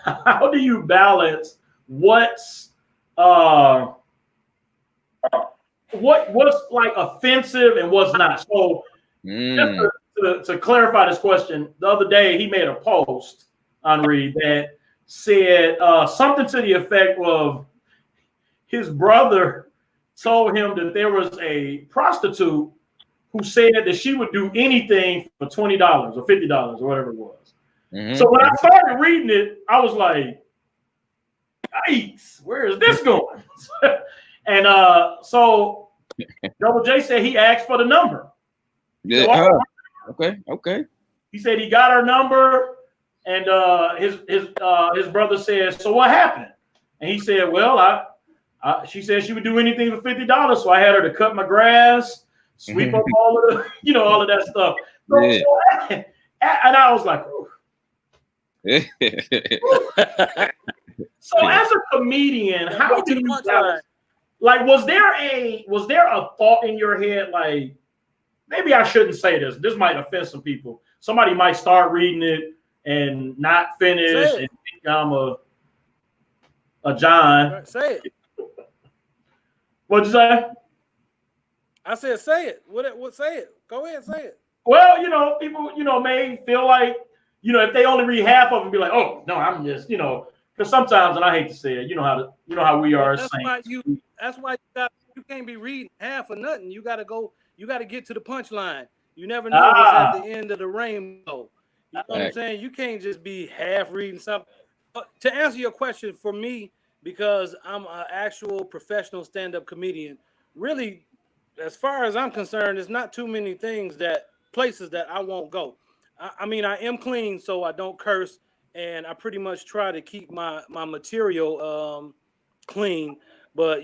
[SPEAKER 1] how do you balance what's like offensive and what's not? So just to clarify this question, the other day he made a post, Henri, that said something to the effect of his brother told him that there was a prostitute who said that she would do anything for $20 or $50 or whatever it was. Mm-hmm. So when I started reading it, I was like, yikes, where is this going? And so Double J said he asked for the number.
[SPEAKER 5] Yeah. Okay.
[SPEAKER 1] He said he got her number, and his brother said, so what happened? And he said, well, she said she would do anything for $50, so I had her to cut my grass, sweep up all of the, all of that stuff. So,
[SPEAKER 5] yeah.
[SPEAKER 1] And I was like, so as a comedian, how do you balance? like, was there a thought in your head, like, maybe I shouldn't say this. This might offend some people. Somebody might start reading it and not finish and think I'm a John.
[SPEAKER 7] Say it.
[SPEAKER 1] What'd you say?
[SPEAKER 7] I said, say it. What? Say it. Go ahead, say it.
[SPEAKER 1] Well, people, may feel like, if they only read half of it, be like, oh no, I'm just, because sometimes, and I hate to say it, you know how we are.
[SPEAKER 7] That's why you can't be reading half or nothing. You got to get to the punchline. You never know what's at the end of the rainbow. You know what I'm saying? You can't just be half reading something. To answer your question, for me, because I'm an actual professional stand-up comedian, really, as far as I'm concerned, there's not too many places that I won't go. I mean, I am clean, so I don't curse, and I pretty much try to keep my material clean. But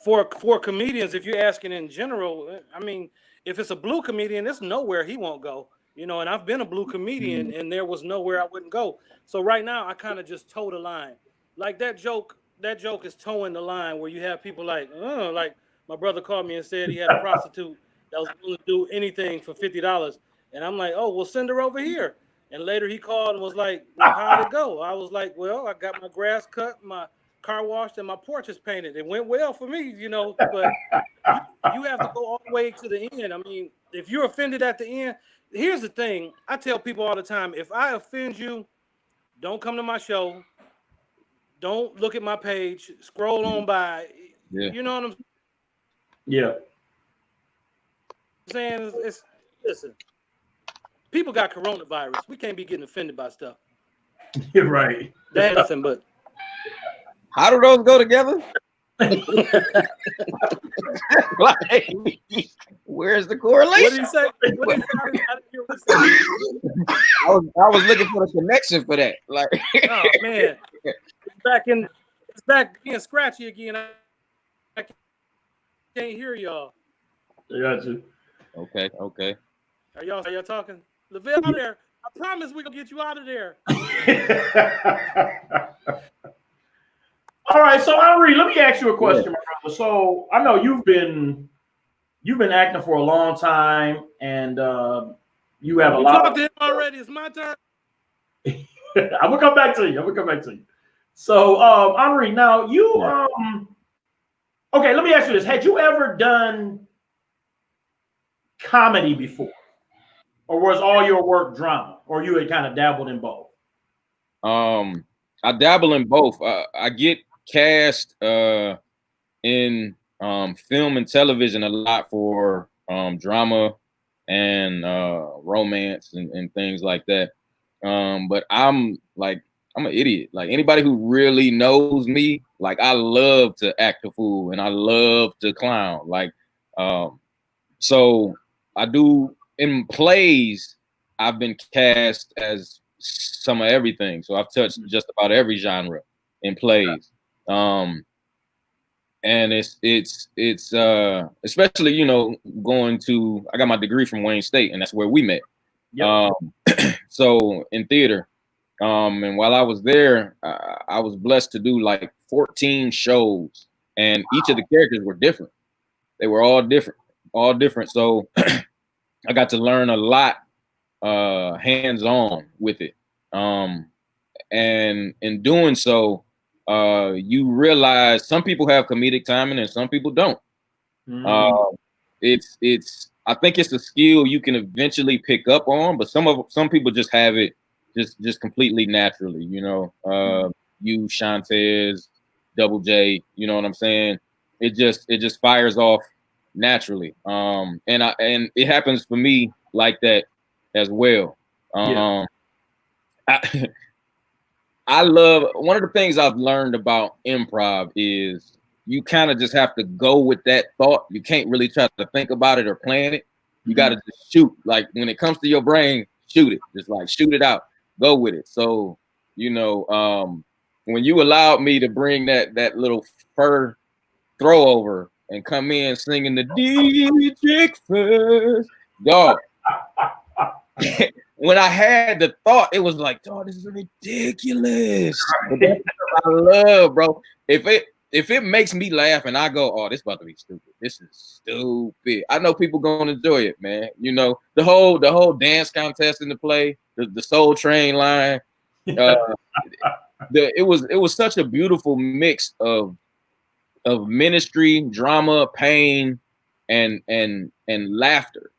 [SPEAKER 7] for comedians, if you're asking in general, I mean, if it's a blue comedian, there's nowhere he won't go. And I've been a blue comedian, and there was nowhere I wouldn't go. So right now, I kind of just toe the line. Like that joke is towing the line where you have people like my brother called me and said he had a prostitute that was willing to do anything for $50. And I'm like, oh, well, send her over here. And later he called and was like, well, how'd it go? I was like, well, I got my grass cut, my car washed, and my porch is painted. It went well for me, but you have to go all the way to the end. I mean, if you're offended at the end, here's the thing. I tell people all the time, if I offend you, don't come to my show. Don't look at my page. Scroll on by.
[SPEAKER 5] Yeah.
[SPEAKER 7] You know what I'm saying?
[SPEAKER 1] Yeah.
[SPEAKER 7] Listen, people got coronavirus. We can't be getting offended by stuff.
[SPEAKER 1] You're right.
[SPEAKER 7] That's nothing but.
[SPEAKER 5] How do those go together? Like, where's the correlation?
[SPEAKER 7] What did he say?
[SPEAKER 5] I was looking for the connection for that. Like,
[SPEAKER 7] oh man, it's back being scratchy again. I can't hear y'all.
[SPEAKER 1] I got you.
[SPEAKER 5] Okay.
[SPEAKER 7] Are y'all talking? Lavell out there. I promise we're gonna get you out of there.
[SPEAKER 1] All right, so Henri, let me ask you a question, my brother. So I know you've been acting for a long time, and you have a lot.
[SPEAKER 7] Talked to him already. It's my turn.
[SPEAKER 1] I'm gonna come back to you. So Henri, now you okay, let me ask you this. Had you ever done comedy before? Or was all your work drama? Or you had kind of dabbled in both?
[SPEAKER 5] I dabble in both. I get cast in film and television a lot for drama and romance and things like that. But I'm an idiot. Like, anybody who really knows me, like, I love to act a fool and I love to clown. Like, so I do in plays. I've been cast as some of everything. So I've touched just about every genre in plays. And it's especially, going to, I got my degree from Wayne State, and that's where we met. Yep. So in theater, and while I was there, I was blessed to do like 14 shows, and each of the characters were different. They were all different. So I got to learn a lot hands-on with it. And in doing so, you realize some people have comedic timing and some people don't. Mm-hmm. I think it's a skill you can eventually pick up on, but some people just have it just completely naturally. You Shantez, Double J, you know what I'm saying? It just fires off naturally. And it happens for me like that as well. I love, one of the things I've learned about improv is you kind of just have to go with that thought. You can't really try to think about it or plan it. You got to just shoot. Like, when it comes to your brain, shoot it. Just like shoot it out. Go with it. So, when you allowed me to bring that little fur throw over and come in singing the DJ first, dog. When I had the thought, it was like, dog, this is ridiculous. But that's what I love, bro. If if it makes me laugh and I go, oh, this about to be stupid. This is stupid. I know people gonna enjoy it, man. You know, the whole dance contest in the play, the Soul Train line. It was such a beautiful mix of ministry, drama, pain, and laughter.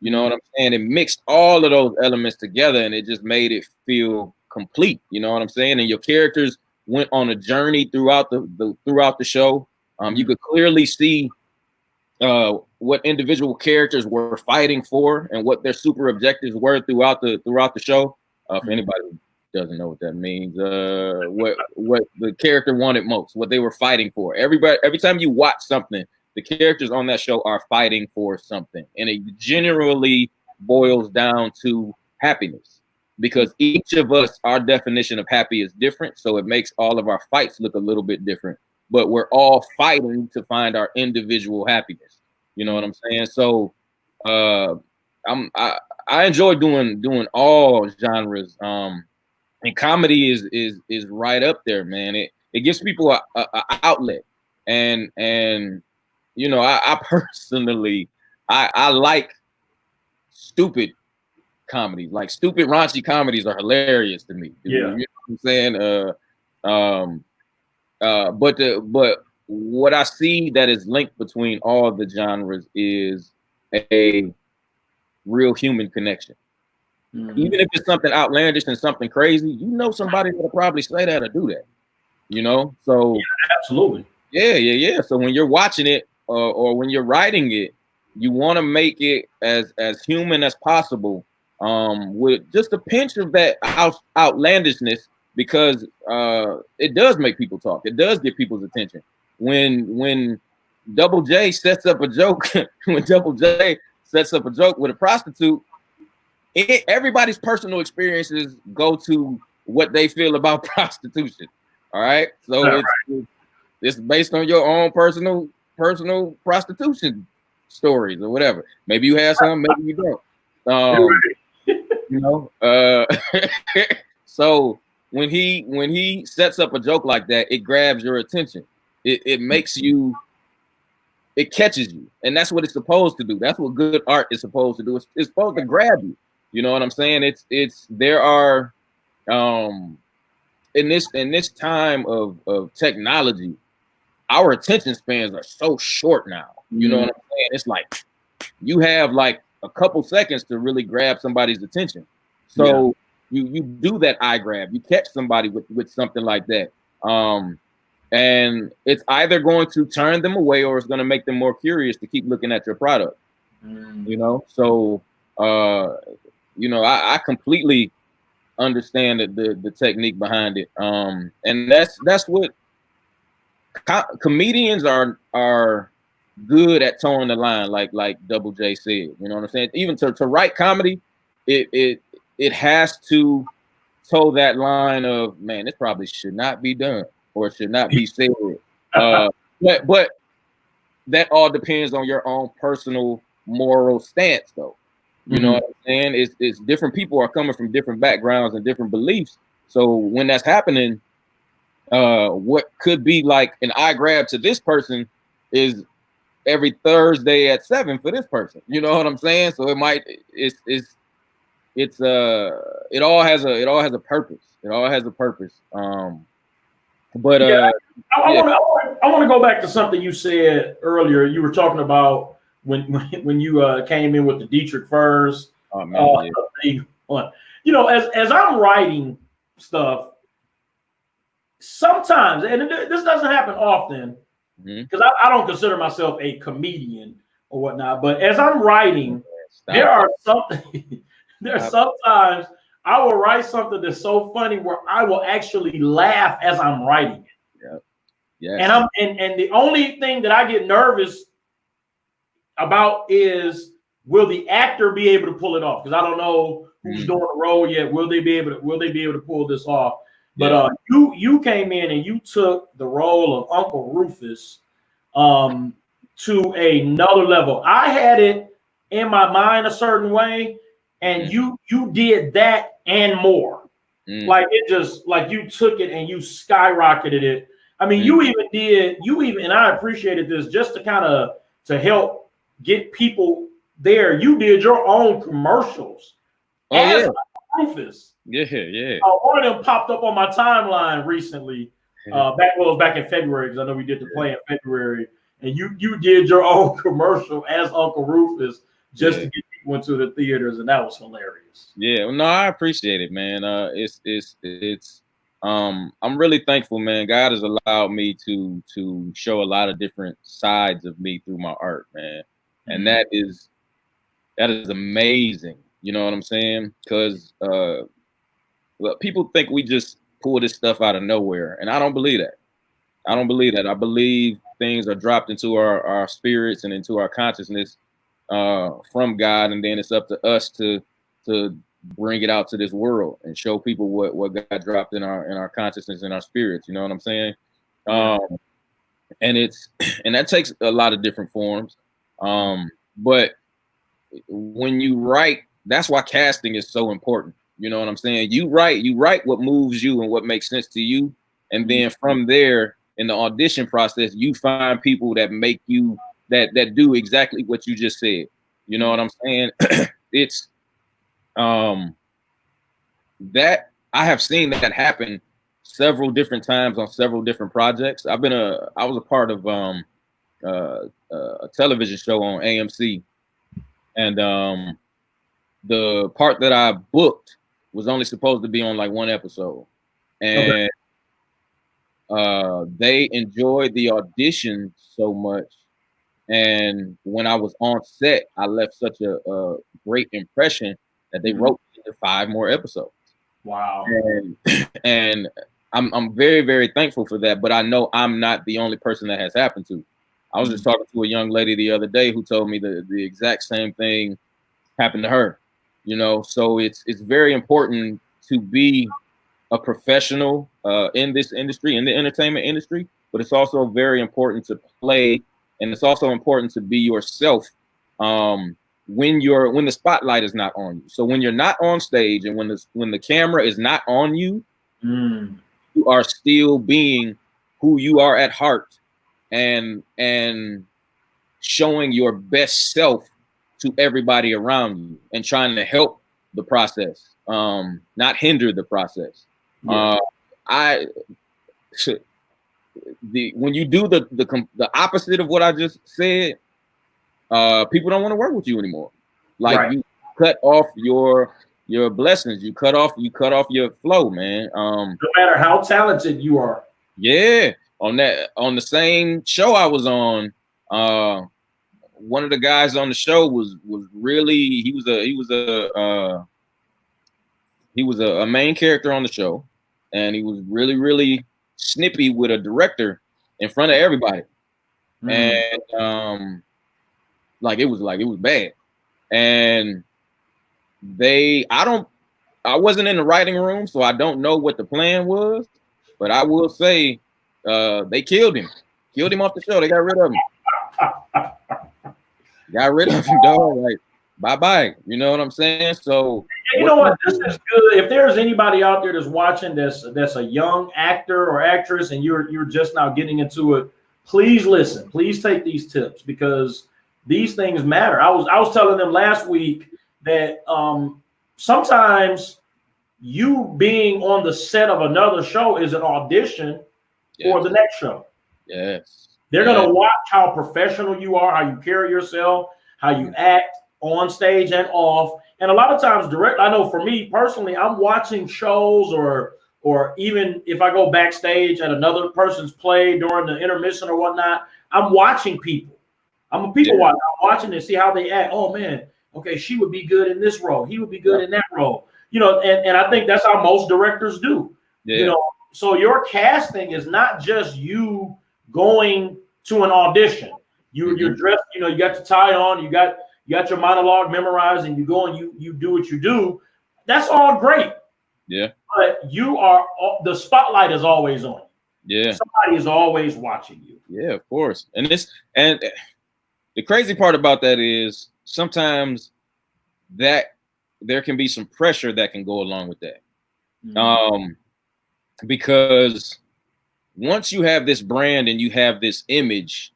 [SPEAKER 5] You know what I'm saying? It mixed all of those elements together, and it just made it feel complete. You know what I'm saying? And your characters went on a journey throughout the show. You could clearly see what individual characters were fighting for and what their super objectives were throughout the show. For anybody who doesn't know what that means, what the character wanted most, what they were fighting for. Every time you watch something, the characters on that show are fighting for something, and it generally boils down to happiness, because each of us, our definition of happy is different, so it makes all of our fights look a little bit different, but we're all fighting to find our individual happiness. You know what I'm saying? So I enjoy doing all genres, and comedy is right up there, man. It gives people a outlet, and you know, I personally I like stupid comedies. Like stupid raunchy comedies are hilarious to me. Yeah. You know what I'm saying? But what I see that is linked between all the genres is a real human connection. Even if it's something outlandish and something crazy, you know somebody will probably say that or do that. You know? So
[SPEAKER 1] yeah, absolutely.
[SPEAKER 5] Yeah. So when you're watching it or when you're writing it, you want to make it as human as possible, with just a pinch of that outlandishness, because it does make people talk. It does get people's attention. When Double J sets up a joke, with a prostitute, everybody's personal experiences go to what they feel about prostitution. All right, so it's based on your own personal prostitution stories or whatever. Maybe you have some, maybe you don't. You know, so when he sets up a joke like that, it grabs your attention. It makes you, it catches you, and that's what it's supposed to do. That's what good art is supposed to do. It's supposed to grab you. You know what I'm saying? There are in this time of technology, our attention spans are so short now. You know what I'm saying? It's like you have like a couple seconds to really grab somebody's attention. So you do that eye grab. You catch somebody with something like that. And it's either going to turn them away or it's going to make them more curious to keep looking at your product. You know? So you know, I completely understand the technique behind it. And that's what comedians are good at, towing the line, like Double J said. You know what I'm saying? Even to write comedy, it has to toe that line of, man, this probably should not be done or should not be said. But that all depends on your own personal moral stance, though. You know what I'm saying? It's different people are coming from different backgrounds and different beliefs. So when that's happening, what could be like an eye grab to this person is every Thursday at 7 for this person. You know what I'm saying? So it all has a purpose. It all has a purpose. But
[SPEAKER 1] I want to go back to something you said earlier. You were talking about when you came in with the Dietrich Furs. Oh, man, you know, as I'm writing stuff, sometimes, and this doesn't happen often, because I don't consider myself a comedian or whatnot, but as I'm writing, sometimes I will write something that's so funny where I will actually laugh as I'm writing it. Yeah. And the only thing that I get nervous about is, will the actor be able to pull it off? Because I don't know who's doing the role yet. Will they be able to pull this off? But you came in and you took the role of Uncle Rufus to another level. I had it in my mind a certain way, and you did that and more. Like it just, like you took it and you skyrocketed it I mean, you even and I appreciated this just to kind of to help get people there. You did your own commercials as Rufus.
[SPEAKER 5] Yeah.
[SPEAKER 1] One of them popped up on my timeline recently. Back in February, because I know we did the play in February, and you did your own commercial as Uncle Rufus just to get people into the theaters, and that was hilarious.
[SPEAKER 5] Yeah, well, no, I appreciate it, man. It's I'm really thankful, man. God has allowed me to show a lot of different sides of me through my art, man, and that is amazing. You know what I'm saying? Because people think we just pull this stuff out of nowhere, and I don't believe that. I believe things are dropped into our spirits and into our consciousness from God, and then it's up to us to bring it out to this world and show people what God dropped in our consciousness and our spirits. You know what I'm saying? And that takes a lot of different forms. But when you write, that's why casting is so important. You know what I'm saying? You write what moves you and what makes sense to you. And then from there, in the audition process, you find people that make you that do exactly what you just said. You know what I'm saying? It's that I have seen that happen several different times on several different projects. I was a part of a television show on AMC, and the part that I booked was only supposed to be on like one episode, and they enjoyed the audition so much, and when I was on set, I left such a great impression that they wrote 5 more episodes.
[SPEAKER 1] Wow.
[SPEAKER 5] And I'm very, very thankful for that, but I know I'm not the only person that has happened to. I was just talking to a young lady the other day who told me the exact same thing happened to her. You know, so it's very important to be a professional in this industry, in the entertainment industry, but it's also very important to play, and it's also important to be yourself when the spotlight is not on you. So when you're not on stage and when the camera is not on you, you are still being who you are at heart and showing your best self to everybody around you and trying to help the process, not hinder the process. When you do the opposite of what I just said, people don't want to work with you anymore. Like you cut off your blessings, you cut off your flow, man. No
[SPEAKER 1] matter how talented you are.
[SPEAKER 5] Yeah, on the same show I was on, one of the guys on the show was really he was a main character on the show, and he was really, really snippy with a director in front of everybody. And it was bad. And I wasn't in the writing room, so I don't know what the plan was, but I will say they killed him off the show. They got rid of him. Dog. Like, bye-bye. You know what I'm saying? So
[SPEAKER 1] you know what? This is good. If there's anybody out there that's watching that's a young actor or actress and you're just now getting into it, please listen. Please take these tips, because these things matter. I was telling them last week that sometimes you being on the set of another show is an audition for the next show.
[SPEAKER 5] Yes.
[SPEAKER 1] They're going to watch how professional you are, how you carry yourself, how you act on stage and off. And a lot of times I know for me personally, I'm watching shows or even if I go backstage at another person's play during the intermission or whatnot, I'm watching people. I'm a people watcher. I'm watching to see how they act. Oh man, okay, she would be good in this role. He would be good in that role. You know, and I think that's how most directors do. Yeah. You know, so your casting is not just you going to an audition. You're dressed, you know, you got the tie on, you got your monologue memorized, and you go and you do what you do. That's all great.
[SPEAKER 5] Yeah.
[SPEAKER 1] But the spotlight is always on you.
[SPEAKER 5] Yeah.
[SPEAKER 1] Somebody is always watching you.
[SPEAKER 5] Yeah, of course. And the crazy part about that is sometimes that there can be some pressure that can go along with that. Because once you have this brand and you have this image,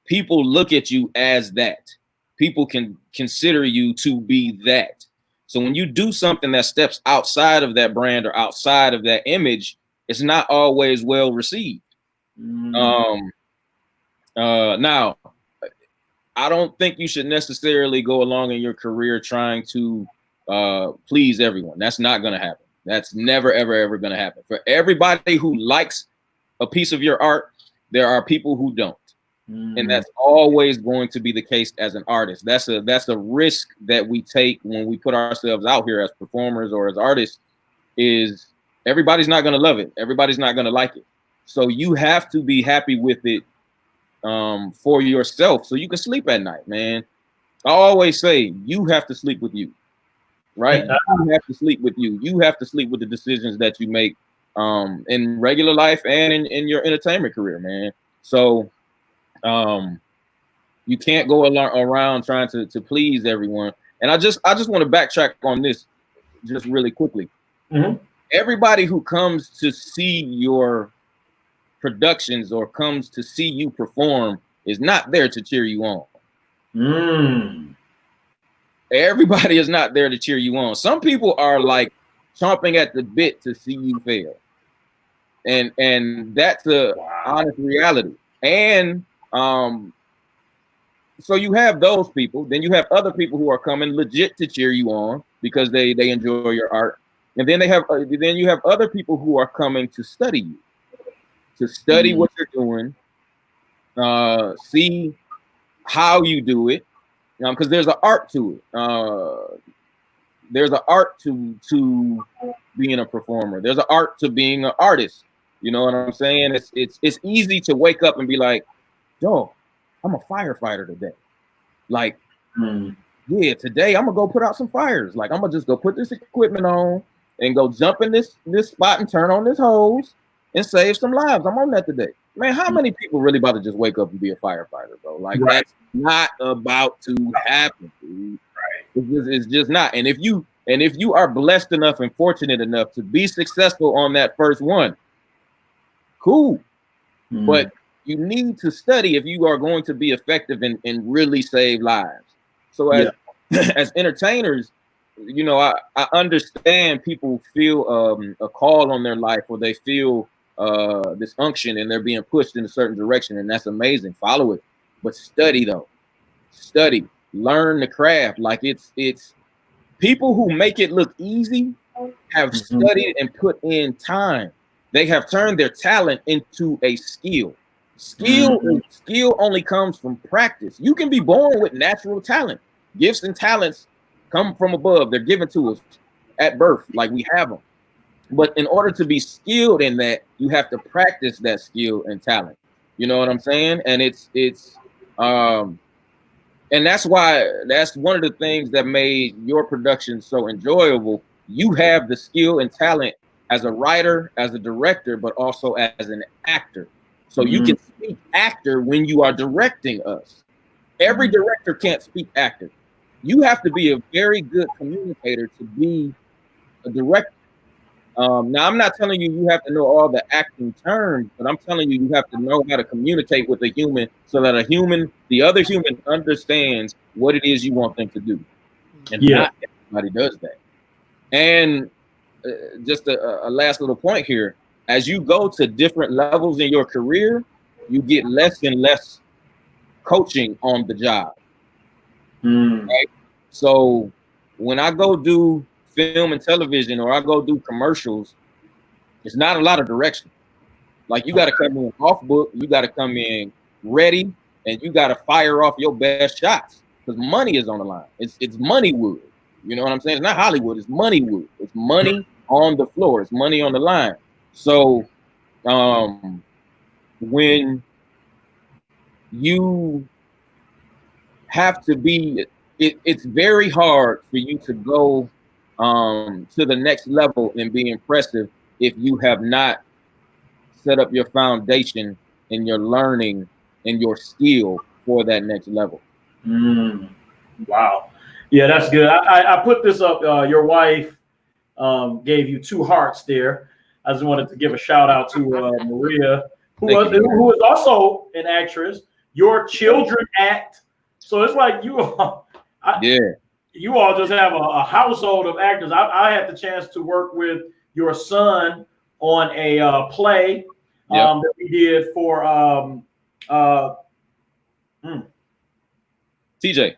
[SPEAKER 5] people look at you as that. People can consider you to be that. So when you do something that steps outside of that brand or outside of that image, it's not always well received. Now, I don't think you should necessarily go along in your career trying to please everyone. That's not going to happen. That's never, ever, ever going to happen. For everybody who likes a piece of your art, there are people who don't. And that's always going to be the case as an artist. That's a risk that we take when we put ourselves out here as performers or as artists, is everybody's not going to love it. Everybody's not going to like it. So you have to be happy with it for yourself so you can sleep at night, man. I always say you have to sleep with you, right? You have to sleep with you. You have to sleep with the decisions that you make in regular life and in your entertainment career, man. So you can't go around trying to please everyone. And I just want to backtrack on this just really quickly. Everybody who comes to see your productions or comes to see you perform is not there to cheer you on. Everybody is not there to cheer you on. Some people are like chomping at the bit to see you fail. And that's a honest reality. And so you have those people. Then you have other people who are coming legit to cheer you on because they enjoy your art. And then you have other people who are coming to study you, to study what you're doing, see how you do it, because there's an art to it. There's an art to being a performer. There's an art to being an artist. You know what I'm saying? It's easy to wake up and be like, yo, I'm a firefighter today. Like, yeah, today I'm gonna go put out some fires. Like, I'm gonna just go put this equipment on and go jump in this spot and turn on this hose and save some lives. I'm on that today. Man, how many people really about to just wake up and be a firefighter, bro? Like, that's not about to happen, dude. It's just not. And if you are blessed enough and fortunate enough to be successful on that first one, cool. But you need to study if you are going to be effective and really save lives. So as entertainers, you know, I understand people feel a call on their life, or they feel this unction and they're being pushed in a certain direction, and that's amazing. Follow it. But study though. Study. Learn the craft. Like it's people who make it look easy have studied and put in time. They have turned their talent into a skill. Skill only comes from practice. You can be born with natural talent. Gifts and talents come from above. They're given to us at birth, like we have them. But in order to be skilled in that, you have to practice that skill and talent. You know what I'm saying? And and that's why that's one of the things that made your production so enjoyable. You have the skill and talent as a writer, as a director, but also as an actor. So you can speak actor when you are directing us. Every director can't speak actor. You have to be a very good communicator to be a director. Now, I'm not telling you have to know all the acting terms, but I'm telling you have to know how to communicate with a human so that the other human understands what it is you want them to do. And not everybody does that. And just a last little point here. As you go to different levels in your career, you get less and less coaching on the job. Right? So when I go do film and television, or I go do commercials, it's not a lot of direction. Like, you got to come in off book, you got to come in ready, and you got to fire off your best shots because money is on the line. It's Moneywood. You know what I'm saying? It's not Hollywood. It's Moneywood. It's money on the floor. It's money on the line. So when you have to be, it's very hard for you to go to the next level and be impressive if you have not set up your foundation and your learning and your skill for that next level.
[SPEAKER 1] Wow. Yeah, that's good. I put this up. Your wife gave you 2 hearts there. I just wanted to give a shout out to Maria, who was also an actress. Your children act. So it's like you all, you all just have a household of actors. I had the chance to work with your son on a play that we did for
[SPEAKER 5] TJ.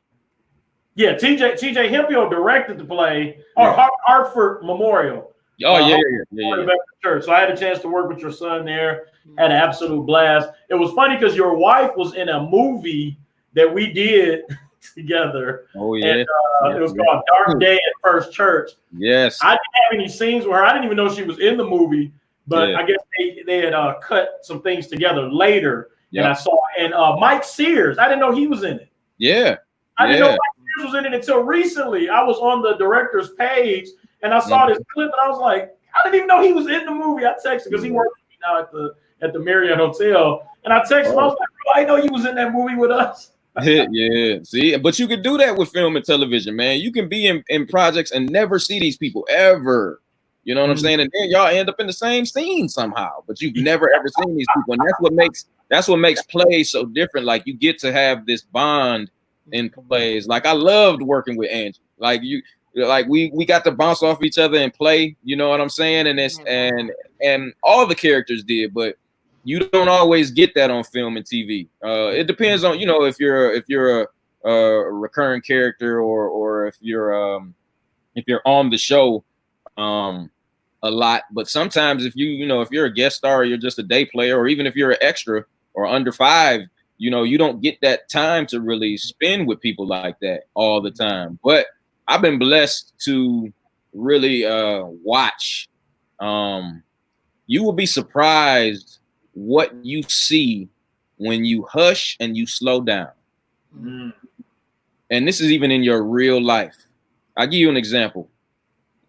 [SPEAKER 1] Yeah, TJ Hemphill directed the play, or Hartford Memorial.
[SPEAKER 5] Oh, yeah.
[SPEAKER 1] Church. So I had a chance to work with your son there. Had an absolute blast. It was funny because your wife was in a movie that we did together.
[SPEAKER 5] Oh, yeah.
[SPEAKER 1] And, it was called Dark Day at First Church.
[SPEAKER 5] Yes.
[SPEAKER 1] I didn't have any scenes with her. I didn't even know she was in the movie, but I guess they had cut some things together later. And I saw, and Mike Sears, I didn't know he was in it.
[SPEAKER 5] Yeah.
[SPEAKER 1] I didn't know Mike Sears was in it until recently. I was on the director's page and I saw this clip and I was like, I didn't even know he was in the movie. I texted because he works with me now at the Marriott Hotel. And I texted him, I was like, bro, I didn't know he was in that movie with us.
[SPEAKER 5] Yeah, see, but you could do that with film and television, man. You can be in projects and never see these people ever. You know what I'm saying? And then y'all end up in the same scene somehow, but you've never ever seen these people. And that's what makes plays so different. Like you get to have this bond in plays. Like I loved working with Angie. Like we got to bounce off each other and play. You know what I'm saying? And it's and all the characters did, but you don't always get that on film and TV. It depends on, you know, if you're a recurring character or if you're on the show a lot. But sometimes if you're a guest star or you're just a day player, or even if you're an extra or under 5, you know, you don't get that time to really spend with people like that all the time. But I've been blessed to really watch. You will be surprised what you see when you hush and you slow down. And this is even in your real life. I'll give you an example.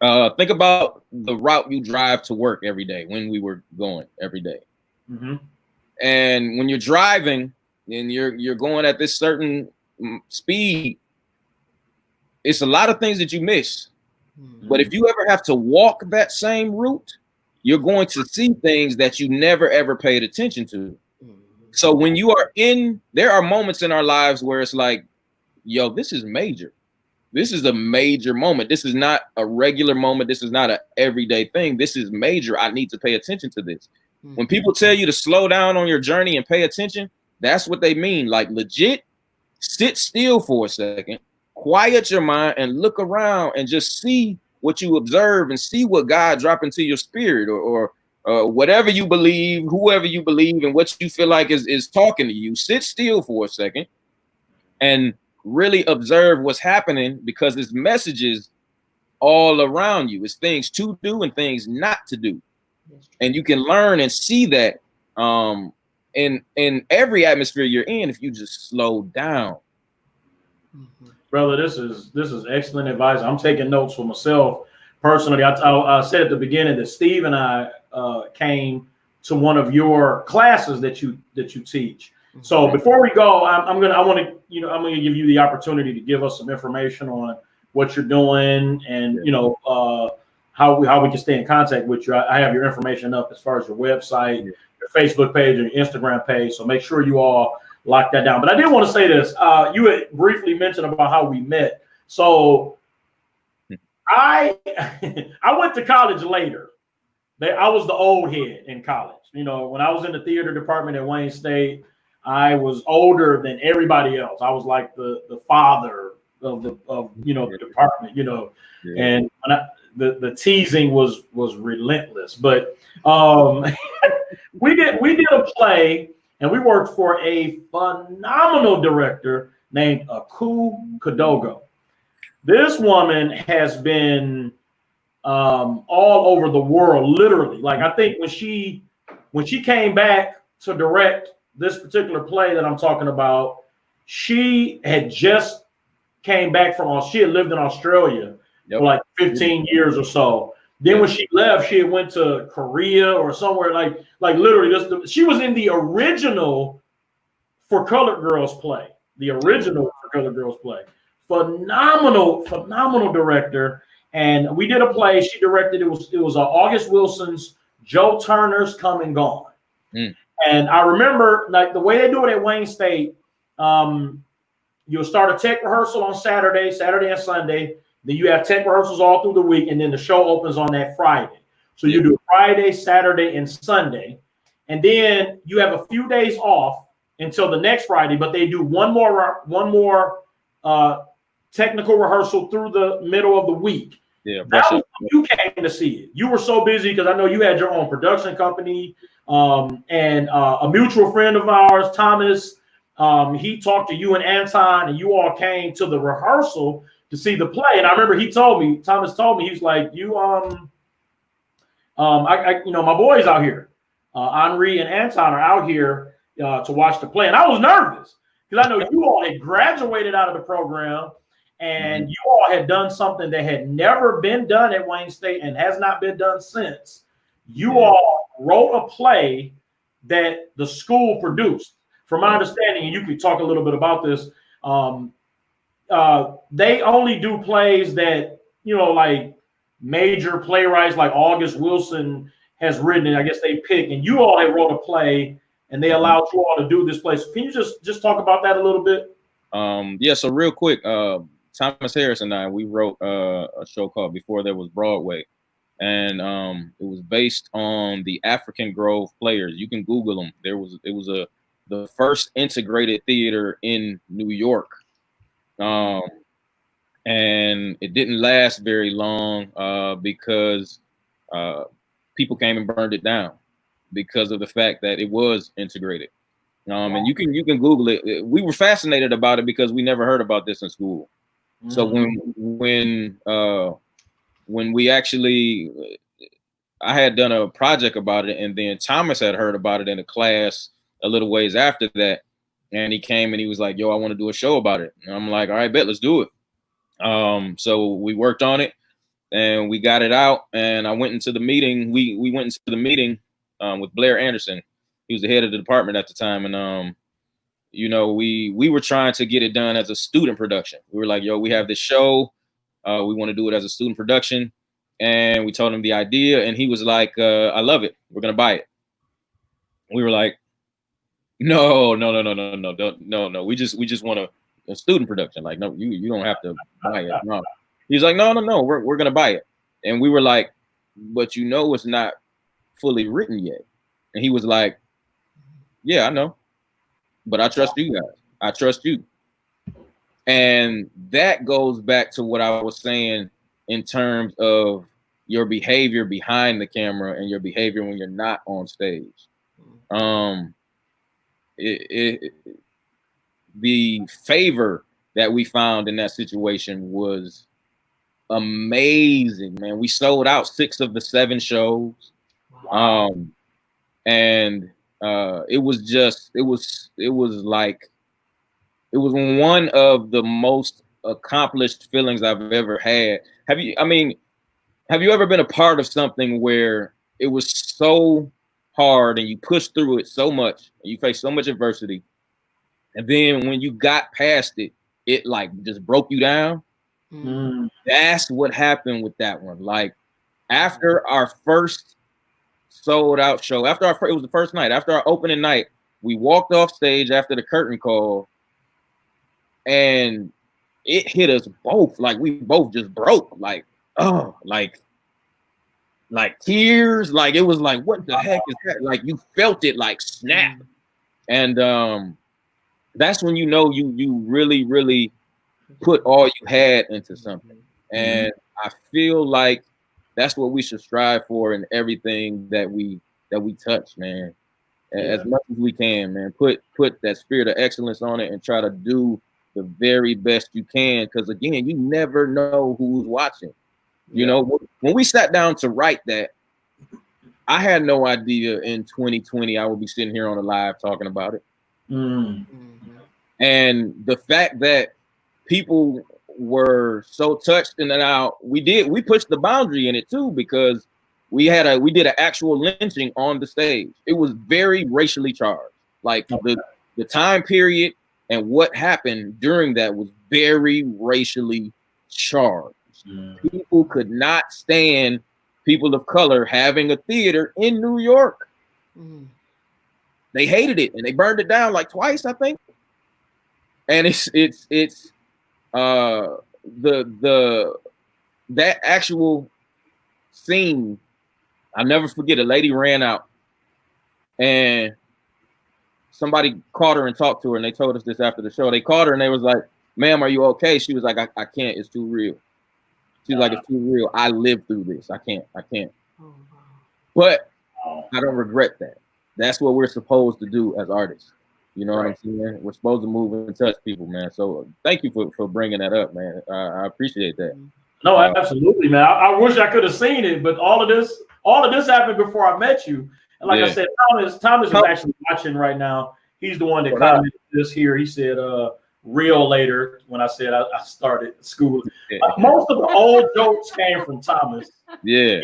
[SPEAKER 5] Think about the route you drive to work every day when we were going every day. And when you're driving and you're going at this certain speed, it's a lot of things that you miss. But if you ever have to walk that same route, you're going to see things that you never, ever paid attention to. So when you are there are moments in our lives where it's like, yo, this is major. This is a major moment. This is not a regular moment. This is not an everyday thing. This is major. I need to pay attention to this. When people tell you to slow down on your journey and pay attention, that's what they mean. Like legit, sit still for a second, quiet your mind and look around and just see what you observe and see what God drop into your spirit or whatever you believe, whoever you believe, and what you feel like is talking to you. Sit still for a second and really observe what's happening, because there's messages all around you. It's things to do and things not to do. And you can learn and see that in every atmosphere you're in if you just slow down.
[SPEAKER 1] Brother, this is excellent advice. I'm taking notes for myself personally. I said at the beginning that Steve and I came to one of your classes that you teach. So before we go, I'm gonna give you the opportunity to give us some information on what you're doing and how we can stay in contact with you. I have your information up as far as your website, your Facebook page, and your Instagram page. So make sure you all lock that down. But I did want to say this. You had briefly mentioned about how we met. So I went to college later. I was the old head in college. You know, when I was in the theater department at Wayne State, I was older than everybody else. I was like the father of the department. And when the teasing was relentless. But we did a play. And we worked for a phenomenal director named Aku Kadogo. This woman has been all over the world, literally. Like I think when she came back to direct this particular play that I'm talking about, she had just came back she had lived in Australia for like 15 years or so. Then when she left, she went to Korea or somewhere like literally. She was in the original For Colored Girls play. The original For Colored Girls play. Phenomenal director. And we did a play. She directed. It was August Wilson's Joe Turner's come and gone.
[SPEAKER 5] Mm.
[SPEAKER 1] And I remember, like, the way they do it at Wayne State, you'll start a tech rehearsal on Saturday and Sunday. Then you have tech rehearsals all through the week, and then the show opens on that Friday. So you do Friday, Saturday, and Sunday. And then you have a few days off until the next Friday, but they do one more technical rehearsal through the middle of the week.
[SPEAKER 5] Yeah,
[SPEAKER 1] that was when you came to see it. You were so busy because I know you had your own production company, and a mutual friend of ours, Thomas, he talked to you and Anton, and you all came to the rehearsal to see the play. And I remember Thomas told me, he's like, my boys out here, Henri and Anton are out here to watch the play. And I was nervous because I know you all had graduated out of the program, and you all had done something that had never been done at Wayne State and has not been done since. You all wrote a play that the school produced. From my understanding, and you could talk a little bit about this, they only do plays that, like major playwrights like August Wilson has written, and I guess they pick, and you all had wrote a play and they allowed you all to do this play. So can you just talk about that a little bit?
[SPEAKER 5] Yeah, so real quick, Thomas Harris and I, we wrote a show called Before There Was Broadway, and it was based on the African Grove Players. You can Google them. It was the first integrated theater in New York. And it didn't last very long because people came and burned it down because of the fact that it was integrated. And you can Google it. We were fascinated about it because we never heard about this in school. Mm-hmm. So when we actually, I had done a project about it, and then Thomas had heard about it in a class a little ways after that, and he came and he was like, "Yo, I want to do a show about it." And I'm like, "All right, bet, let's do it." So we worked on it and we got it out, and I went into the meeting. We went into the meeting with Blair Anderson. He was the head of the department at the time, and we were trying to get it done as a student production. We were like, "Yo, we have this show. We want to do it as a student production." And we told him the idea, and he was like, "I love it. We're gonna buy it." We were like, No. We just want a student production. Like, no, you don't have to buy it. No. He's like, no. We're gonna buy it. And we were like, but it's not fully written yet. And he was like, yeah, I know, but I trust you guys. I trust you. And that goes back to what I was saying in terms of your behavior behind the camera and your behavior when you're not on stage. The favor that we found in that situation was amazing, man. We sold out 6 of the 7 shows. Wow. And it was one of the most accomplished feelings I've ever had. Have you ever been a part of something where it was so hard and you pushed through it so much and you faced so much adversity, and then when you got past it, it like just broke you down? That's what happened with that one. Like, after our first sold out show, it was the first night, after our opening night, we walked off stage after the curtain call, and it hit us both. Like, we both just broke, like tears. Like, it was like, what the heck is that? Like, you felt it like snap. And that's when you really, really put all you had into something. And I feel like that's what we should strive for in everything that we touch, man. As much as we can, man. Put that spirit of excellence on it and try to do the very best you can. Because again, you never know who's watching. You know, when we sat down to write that, I had no idea in 2020 I would be sitting here on a live talking about it. And the fact that people were so touched, and then we pushed the boundary in it too, because we did an actual lynching on the stage. It was very racially charged. Like, the time period and what happened during that was very racially charged. People could not stand people of color having a theater in New York. They hated it and they burned it down like twice, I think. And it's that actual scene, I'll never forget. A lady ran out and somebody called her and talked to her, and they told us this after the show. They called her and they was like, "Ma'am, are you okay?" She was like, I can't, it's too real. She's like, "It's too real. I lived through this. I can't. But I don't regret that. That's what we're supposed to do as artists. You know what I'm saying? We're supposed to move and touch people, man. So thank you for bringing that up, man. I appreciate that.
[SPEAKER 1] No, absolutely, man. I wish I could have seen it, but all of this happened before I met you. And like I said, Thomas is actually watching right now. He's the one that commented this here. He said, real later when I said I started school. Most of the old jokes came from Thomas.
[SPEAKER 5] Yeah.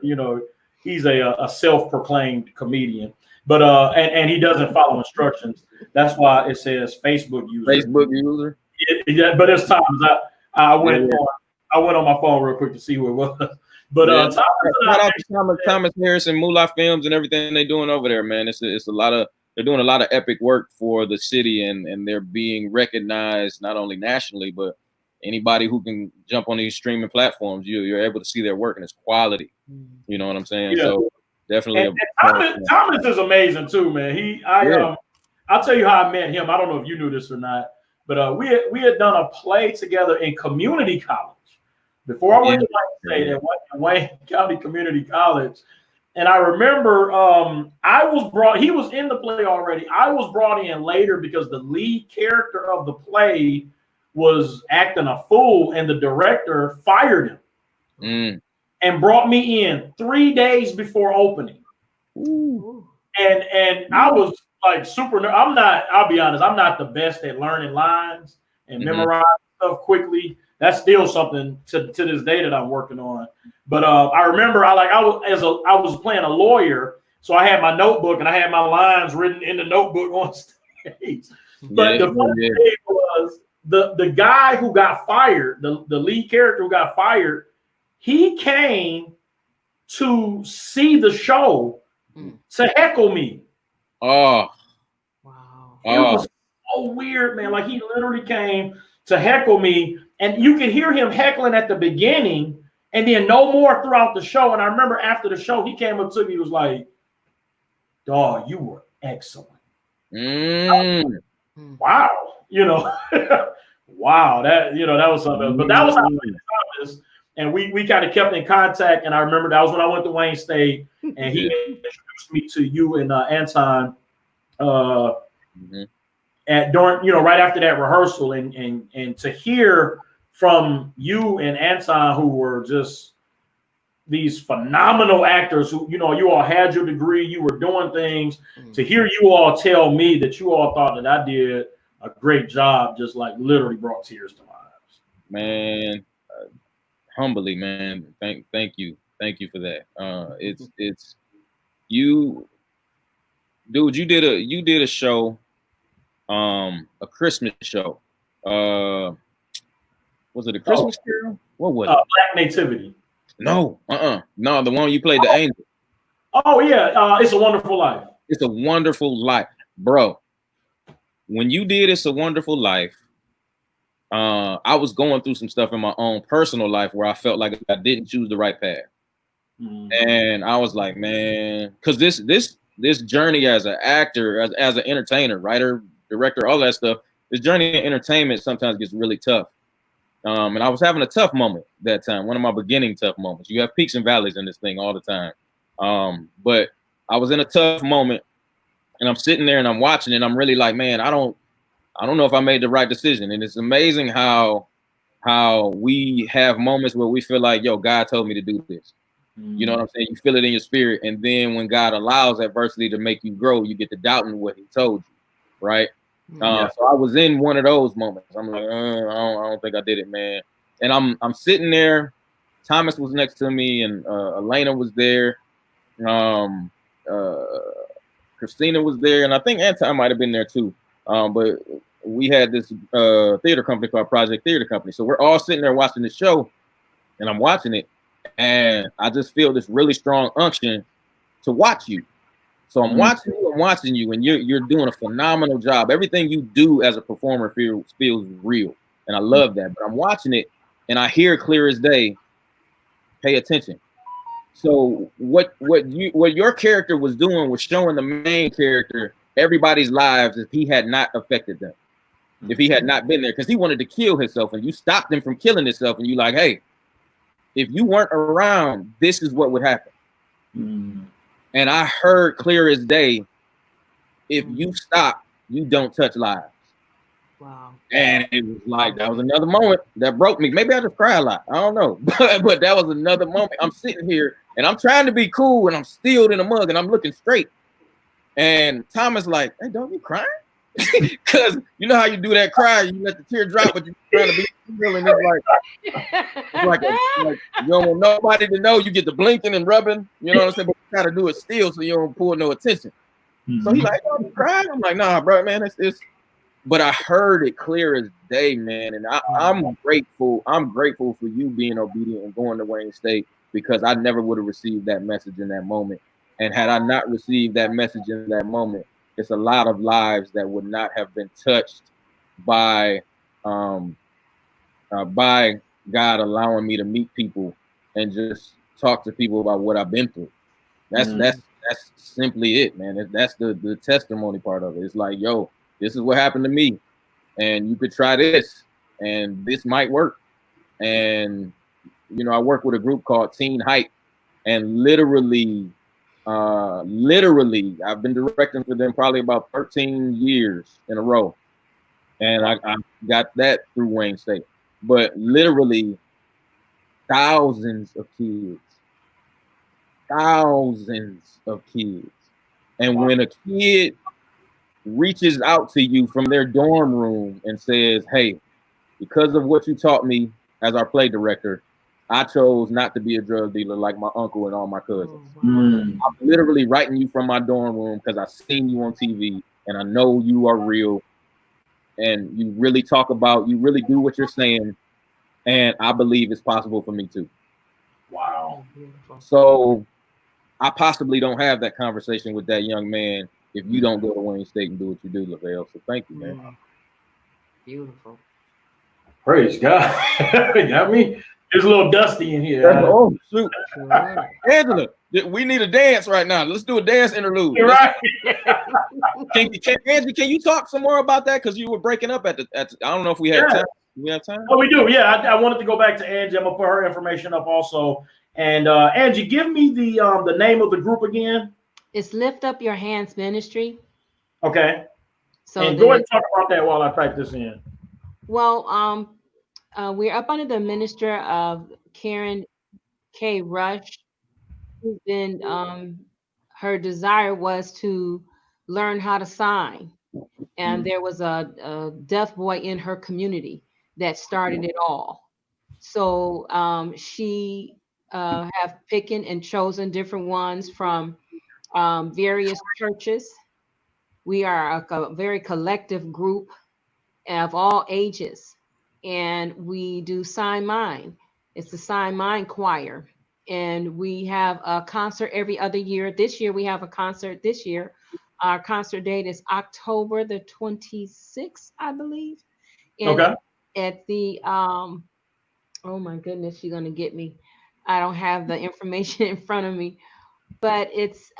[SPEAKER 1] You know, he's a self-proclaimed comedian. But and he doesn't follow instructions. That's why it says Facebook user.
[SPEAKER 5] Facebook user.
[SPEAKER 1] Yeah, but it's Thomas. I went on my phone real quick to see who it was. But
[SPEAKER 5] shout out to Thomas Harris and Moolah Films and everything they're doing over there, man. It's a lot of, they're doing a lot of epic work for the city, and they're being recognized not only nationally, but anybody who can jump on these streaming platforms, you're able to see their work and it's quality. You know what I'm saying? Yeah. So definitely.
[SPEAKER 1] And Thomas is amazing too, man. I'll tell you how I met him. I don't know if you knew this or not, but we had done a play together in community college before I went to Wayne State at Wayne County Community College. And I remember he was in the play already. I was brought in later because the lead character of the play was acting a fool and the director fired him and brought me in 3 days before opening. Ooh. And I was like super, I'll be honest, I'm not the best at learning lines and memorizing stuff quickly. That's still something to this day that I'm working on. But I remember I was playing a lawyer, so I had my notebook and I had my lines written in the notebook on stage. But the funny thing was the guy who got fired, the lead character who got fired, he came to see the show to heckle me.
[SPEAKER 5] Oh,
[SPEAKER 1] wow! It was so weird, man. Like he literally came to heckle me. And you could hear him heckling at the beginning and then no more throughout the show. And I remember after the show, he came up to me, he was like, "Dawg, you were excellent." Wow. You know, wow. That was something else. But that was how I met Thomas. And we kind of kept in contact. And I remember that was when I went to Wayne State and he introduced me to you and Anton right after that rehearsal and to hear from you and Anton, who were just these phenomenal actors who, you all had your degree, you were doing things, to hear you all tell me that you all thought that I did a great job, just like literally brought tears to my eyes.
[SPEAKER 5] Man, humbly, man. Thank you for that. It's you, dude. You did a show, a Christmas show. Was it a Christmas Carol? What was it?
[SPEAKER 1] Black Nativity.
[SPEAKER 5] No, no, the one you played the angel.
[SPEAKER 1] Oh yeah, It's a Wonderful Life.
[SPEAKER 5] It's a Wonderful Life, bro. When you did It's a Wonderful Life, I was going through some stuff in my own personal life where I felt like I didn't choose the right path, and I was like, man, because this journey as an actor, as an entertainer, writer, director, all that stuff, this journey in entertainment sometimes gets really tough. And I was having a tough moment that time, one of my beginning tough moments. You have peaks and valleys in this thing all the time. But I was in a tough moment and I'm sitting there and I'm watching it. And I'm really like, man, I don't know if I made the right decision. And it's amazing how we have moments where we feel like, yo, God told me to do this. You know what I'm saying? You feel it in your spirit. And then when God allows adversity to make you grow, you get to doubting what he told you, right? So I was in one of those moments. I'm like, I don't think I did it, man. And I'm sitting there. Thomas was next to me, and Elena was there. Christina was there, and I think Anton might have been there too. But we had this theater company called Project Theater Company. So we're all sitting there watching the show, and I'm watching it, And I just feel this really strong unction to watch you. So I'm watching you, and you're doing a phenomenal job. Everything you do as a performer feels real, and I love that. But I'm watching it, and I hear clear as day, pay attention. So what your character was doing was showing the main character everybody's lives if he had not affected them, if he had not been there, because he wanted to kill himself, and you stopped him from killing himself, and you like, hey, if you weren't around, this is what would happen. And I heard clear as day, if you stop, you don't touch lives.
[SPEAKER 4] Wow.
[SPEAKER 5] And it was like, that was another moment that broke me. Maybe I just cry a lot. I don't know. But that was another moment. I'm sitting here and I'm trying to be cool and I'm still in a mug and I'm looking straight. And Thomas like, hey, don't you crying? Because you know how you do that cry, you let the tear drop, but you're trying to be real, and it's like you don't want nobody to know. You get the blinking and rubbing, you know what I'm saying? But you gotta do it still so you don't pull no attention. So he's like, don't you crying? I'm like, nah, bro, man, it's. But I heard it clear as day, man, and I'm grateful. I'm grateful for you being obedient and going to Wayne State, because I never would have received that message in that moment. And had I not received that message in that moment, it's a lot of lives that would not have been touched by God allowing me to meet people and just talk to people about what I've been through. That's simply it, man. That's the testimony part of it. It's like, yo, this is what happened to me, and you could try this, and this might work. And you know, I work with a group called Teen Hype, and literally, I've been directing for them probably about 13 years in a row. And I got that through Wayne State. But literally thousands of kids. And when a kid reaches out to you from their dorm room and says, hey, because of what you taught me as our play director, I chose not to be a drug dealer like my uncle and all my cousins. I'm literally writing you from my dorm room because I've seen you on TV and I know you are real and you really do what you're saying. And I believe it's possible for me too.
[SPEAKER 1] Wow.
[SPEAKER 5] So I possibly don't have that conversation with that young man if you don't go to Wayne State and do what you do, Lavell. So thank you, man.
[SPEAKER 4] Beautiful.
[SPEAKER 1] Praise God. I mean, it's a little dusty in here.
[SPEAKER 5] Oh, shoot. Angela, we need a dance right now. Let's do a dance interlude.
[SPEAKER 1] You're right.
[SPEAKER 5] Angie, can you talk some more about that? Because you were breaking up at I don't know if we had time. Do we have time?
[SPEAKER 1] Oh, we do. Yeah, I wanted to go back to Angie. I'm gonna put her information up also. And Angie, give me the name of the group again.
[SPEAKER 4] It's Lift Up Your Hands Ministry.
[SPEAKER 1] Okay.
[SPEAKER 4] So
[SPEAKER 1] and go ahead and talk about that while I type this in.
[SPEAKER 4] Well, we're up under the minister of Karen K. Rush, who's been her desire was to learn how to sign. And there was a deaf boy in her community that started it all. So she have picked and chosen different ones from various churches. We are a very collective group of all ages, and we do Sign Mind. It's the Sign Mind Choir, and we have a concert every other year. This year we have a concert. This year, our concert date is October the 26th, I believe. And
[SPEAKER 1] okay.
[SPEAKER 4] At the oh my goodness, you're gonna get me. I don't have the information in front of me, but it's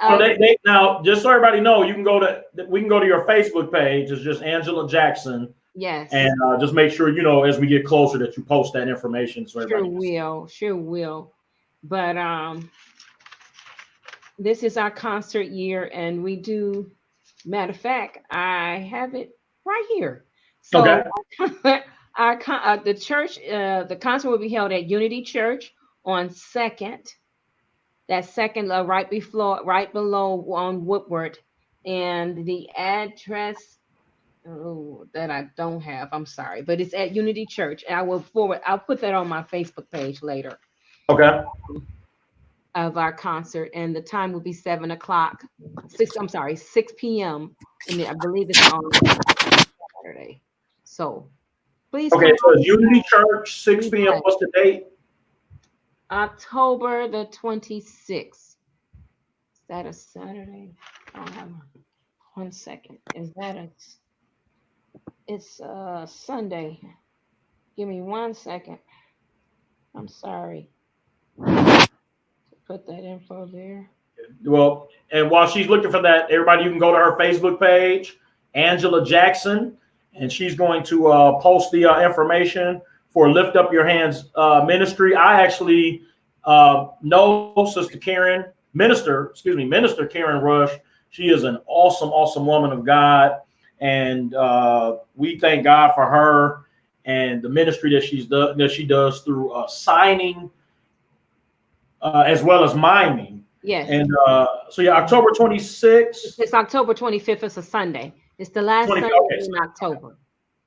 [SPEAKER 1] now just so everybody know, we can go to your Facebook page. It's just Angela Jackson.
[SPEAKER 4] Yes.
[SPEAKER 1] And just make sure, you know, as we get closer that you post that information. So
[SPEAKER 4] sure will. But this is our concert year, and we do. Matter of fact, I have it right here. So
[SPEAKER 1] okay.
[SPEAKER 4] The church, the concert will be held at Unity Church on 2nd. That's 2nd, right below on Woodward, and the address. Oh, that I don't have. I'm sorry, but it's at Unity Church. And I'll put that on my Facebook page later.
[SPEAKER 1] Okay.
[SPEAKER 4] Of our concert, and the time will be 7 p.m. And I believe it's on Saturday. So please.
[SPEAKER 1] Okay, so Unity Church, 6 p.m. What's the date?
[SPEAKER 4] October the 26th. Is that a Saturday? I don't have 1 second. Is that a? It's Sunday. Give me 1 second. I'm sorry. Put that info there.
[SPEAKER 1] Well, and while she's looking for that, everybody, you can go to her Facebook page, Angela Jackson, and she's going to post the information for Lift Up Your Hands ministry. I actually know Sister Karen, Minister Karen Rush. She is an awesome woman of God, and we thank God for her and the ministry that she does through signing as well as miming.
[SPEAKER 4] Yes.
[SPEAKER 1] And so yeah, October 26th.
[SPEAKER 4] It's October 25th. It's a Sunday. It's the last Sunday in October.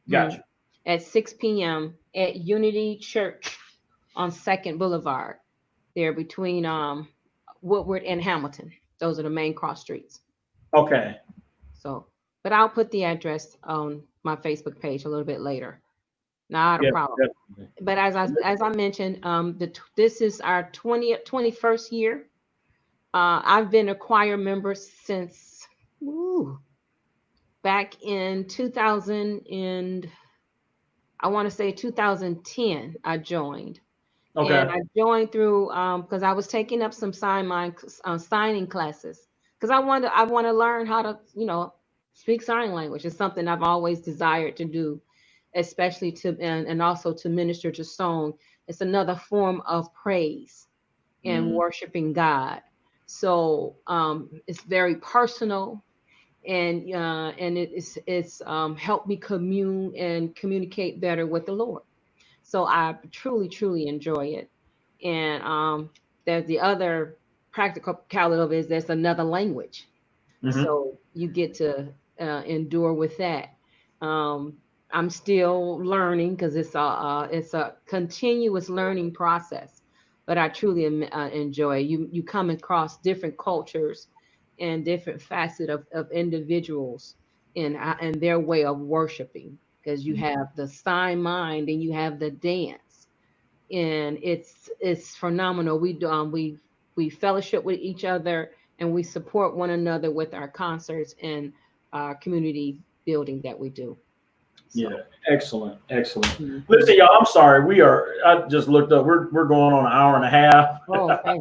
[SPEAKER 1] Gotcha.
[SPEAKER 4] At 6 p.m. at Unity Church on 2nd Boulevard. There between Woodward and Hamilton. Those are the main cross streets.
[SPEAKER 1] Okay.
[SPEAKER 4] So, but I'll put the address on my Facebook page a little bit later. Not a problem. Definitely. But as I mentioned, this is our 21st year. I've been a choir member since back in 2000 and I want to say 2010. I joined. Okay. And I joined through because I was taking up some signing classes because I want to learn how to speak sign language. It's something I've always desired to do, especially and also to minister to song. It's another form of praise and worshiping God. So it's very personal, and it's helped me commune and communicate better with the Lord. So I truly enjoy it. And there's the other practicality of it is there's another language, so you get to endure with that. I'm still learning because it's a continuous learning process. But I truly enjoy it. You come across different cultures and different facets of individuals in their way of worshiping, because you have the sign mind and you have the dance, and it's phenomenal. We fellowship with each other and we support one another with our concerts and our community building that we do. So.
[SPEAKER 1] Yeah, excellent. Listen, y'all, I'm sorry. I just looked up. We're going on an hour and a half.
[SPEAKER 4] Oh, okay.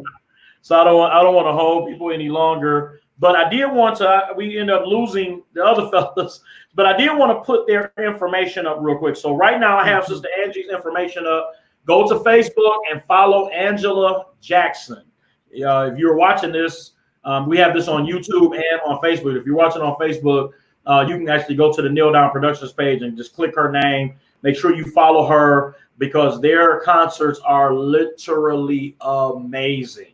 [SPEAKER 1] So I don't want to hold people any longer. But I did want to. We end up losing the other fellas. But I did want to put their information up real quick. So right now I have Sister Angie's information up. Go to Facebook and follow Angela Jackson. If you're watching this, we have this on YouTube and on Facebook. If you're watching on Facebook, you can actually go to the Kneel Down Productions page and just click her name. Make sure you follow her because their concerts are literally amazing.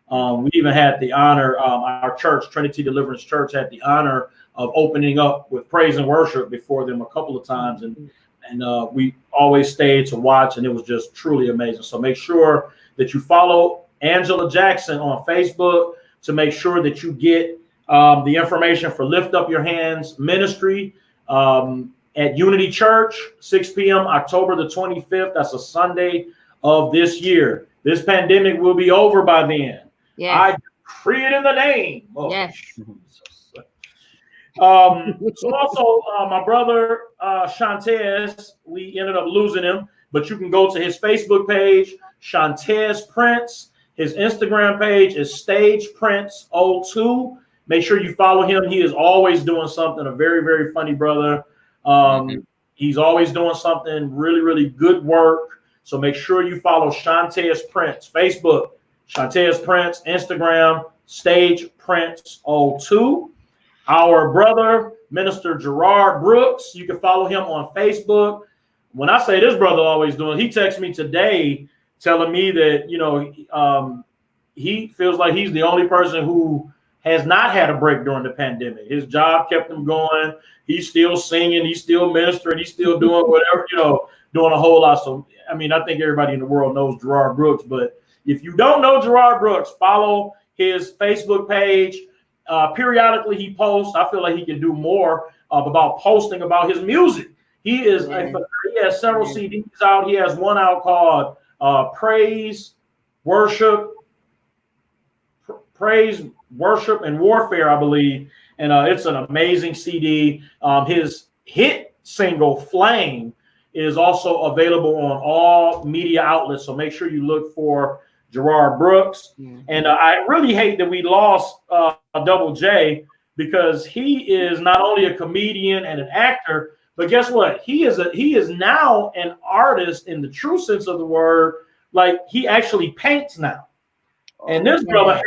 [SPEAKER 1] We even had the honor, our church, Trinity Deliverance Church, had the honor of opening up with praise and worship before them a couple of times. And we always stayed to watch, and it was just truly amazing. So make sure that you follow Angela Jackson on Facebook to make sure that you get the information for Lift Up Your Hands ministry at Unity Church, 6 p.m. October the 25th. That's a Sunday of this year. This pandemic will be over by then. Yes. I decree it in the name of Jesus. So also my brother Shantez, we ended up losing him, but you can go to his Facebook page, Shantez Prince. His Instagram page is Stage Prince 02. Make sure you follow him. He is always doing something. A very, very funny brother. He's always doing something really good work. So make sure you follow Shantez Prince. Facebook, Shantez Prince. Instagram, Stage Prince 02. Our brother, Minister Gerard Brooks. You can follow him on Facebook. When I say this brother always doing, he texted me today telling me that, he feels like he's the only person who has not had a break during the pandemic. His job kept him going. He's still singing. He's still ministering. He's still doing whatever, doing a whole lot. So, I think everybody in the world knows Gerard Brooks. But if you don't know Gerard Brooks, follow his Facebook page. Periodically, he posts. I feel like he can do more about posting about his music. He has several CDs out. He has one out called Praise Worship, Praise, Worship, and Warfare, I believe. And it's an amazing CD. His hit single, Flame, is also available on all media outlets. So make sure you look for Gerard Brooks. And I really hate that we lost Double J, because he is not only a comedian and an actor, but guess what? He is now an artist in the true sense of the word. Like, he actually paints now. And this brother has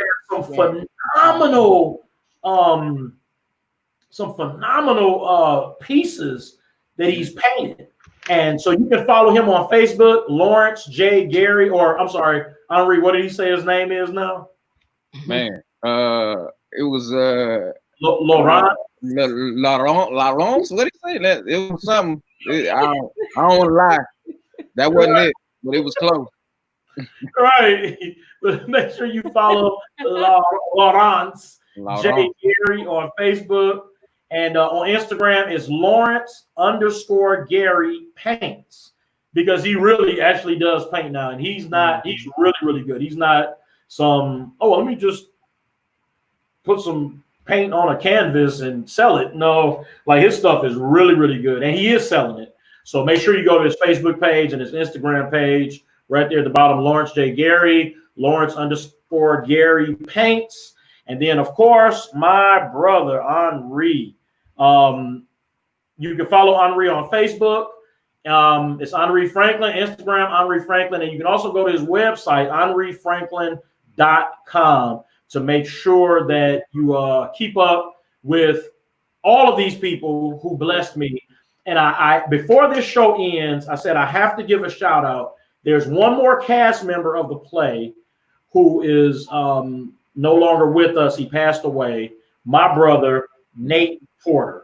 [SPEAKER 1] some phenomenal pieces that he's painted. And so you can follow him on Facebook, Lawrence J. Gary, or I'm sorry, Henri, what did he say his name is now?
[SPEAKER 5] Man, it was
[SPEAKER 1] Laurent.
[SPEAKER 5] Laurence. What did he say? It was something. I don't want to lie. That wasn't it, but it was close.
[SPEAKER 1] Right. But make sure you follow Lawrence J. Gary on Facebook. And on Instagram is Lawrence_Gary Paints, because he really actually does paint now. And he's really, really good. He's not some, let me just put some paint on a canvas and sell it. No, like, his stuff is really, really good. And he is selling it. So make sure you go to his Facebook page and his Instagram page. Right there at the bottom, Lawrence J. Gary, Lawrence_Gary Paints. And then, of course, my brother, Henri. You can follow Henri on Facebook. It's Henri Franklin, Instagram, Henri Franklin. And you can also go to his website, henrifranklin.com, to make sure that you keep up with all of these people who blessed me. And I before this show ends, I said I have to give a shout out. There's one more cast member of the play who is no longer with us. He passed away. My brother, Nate Porter.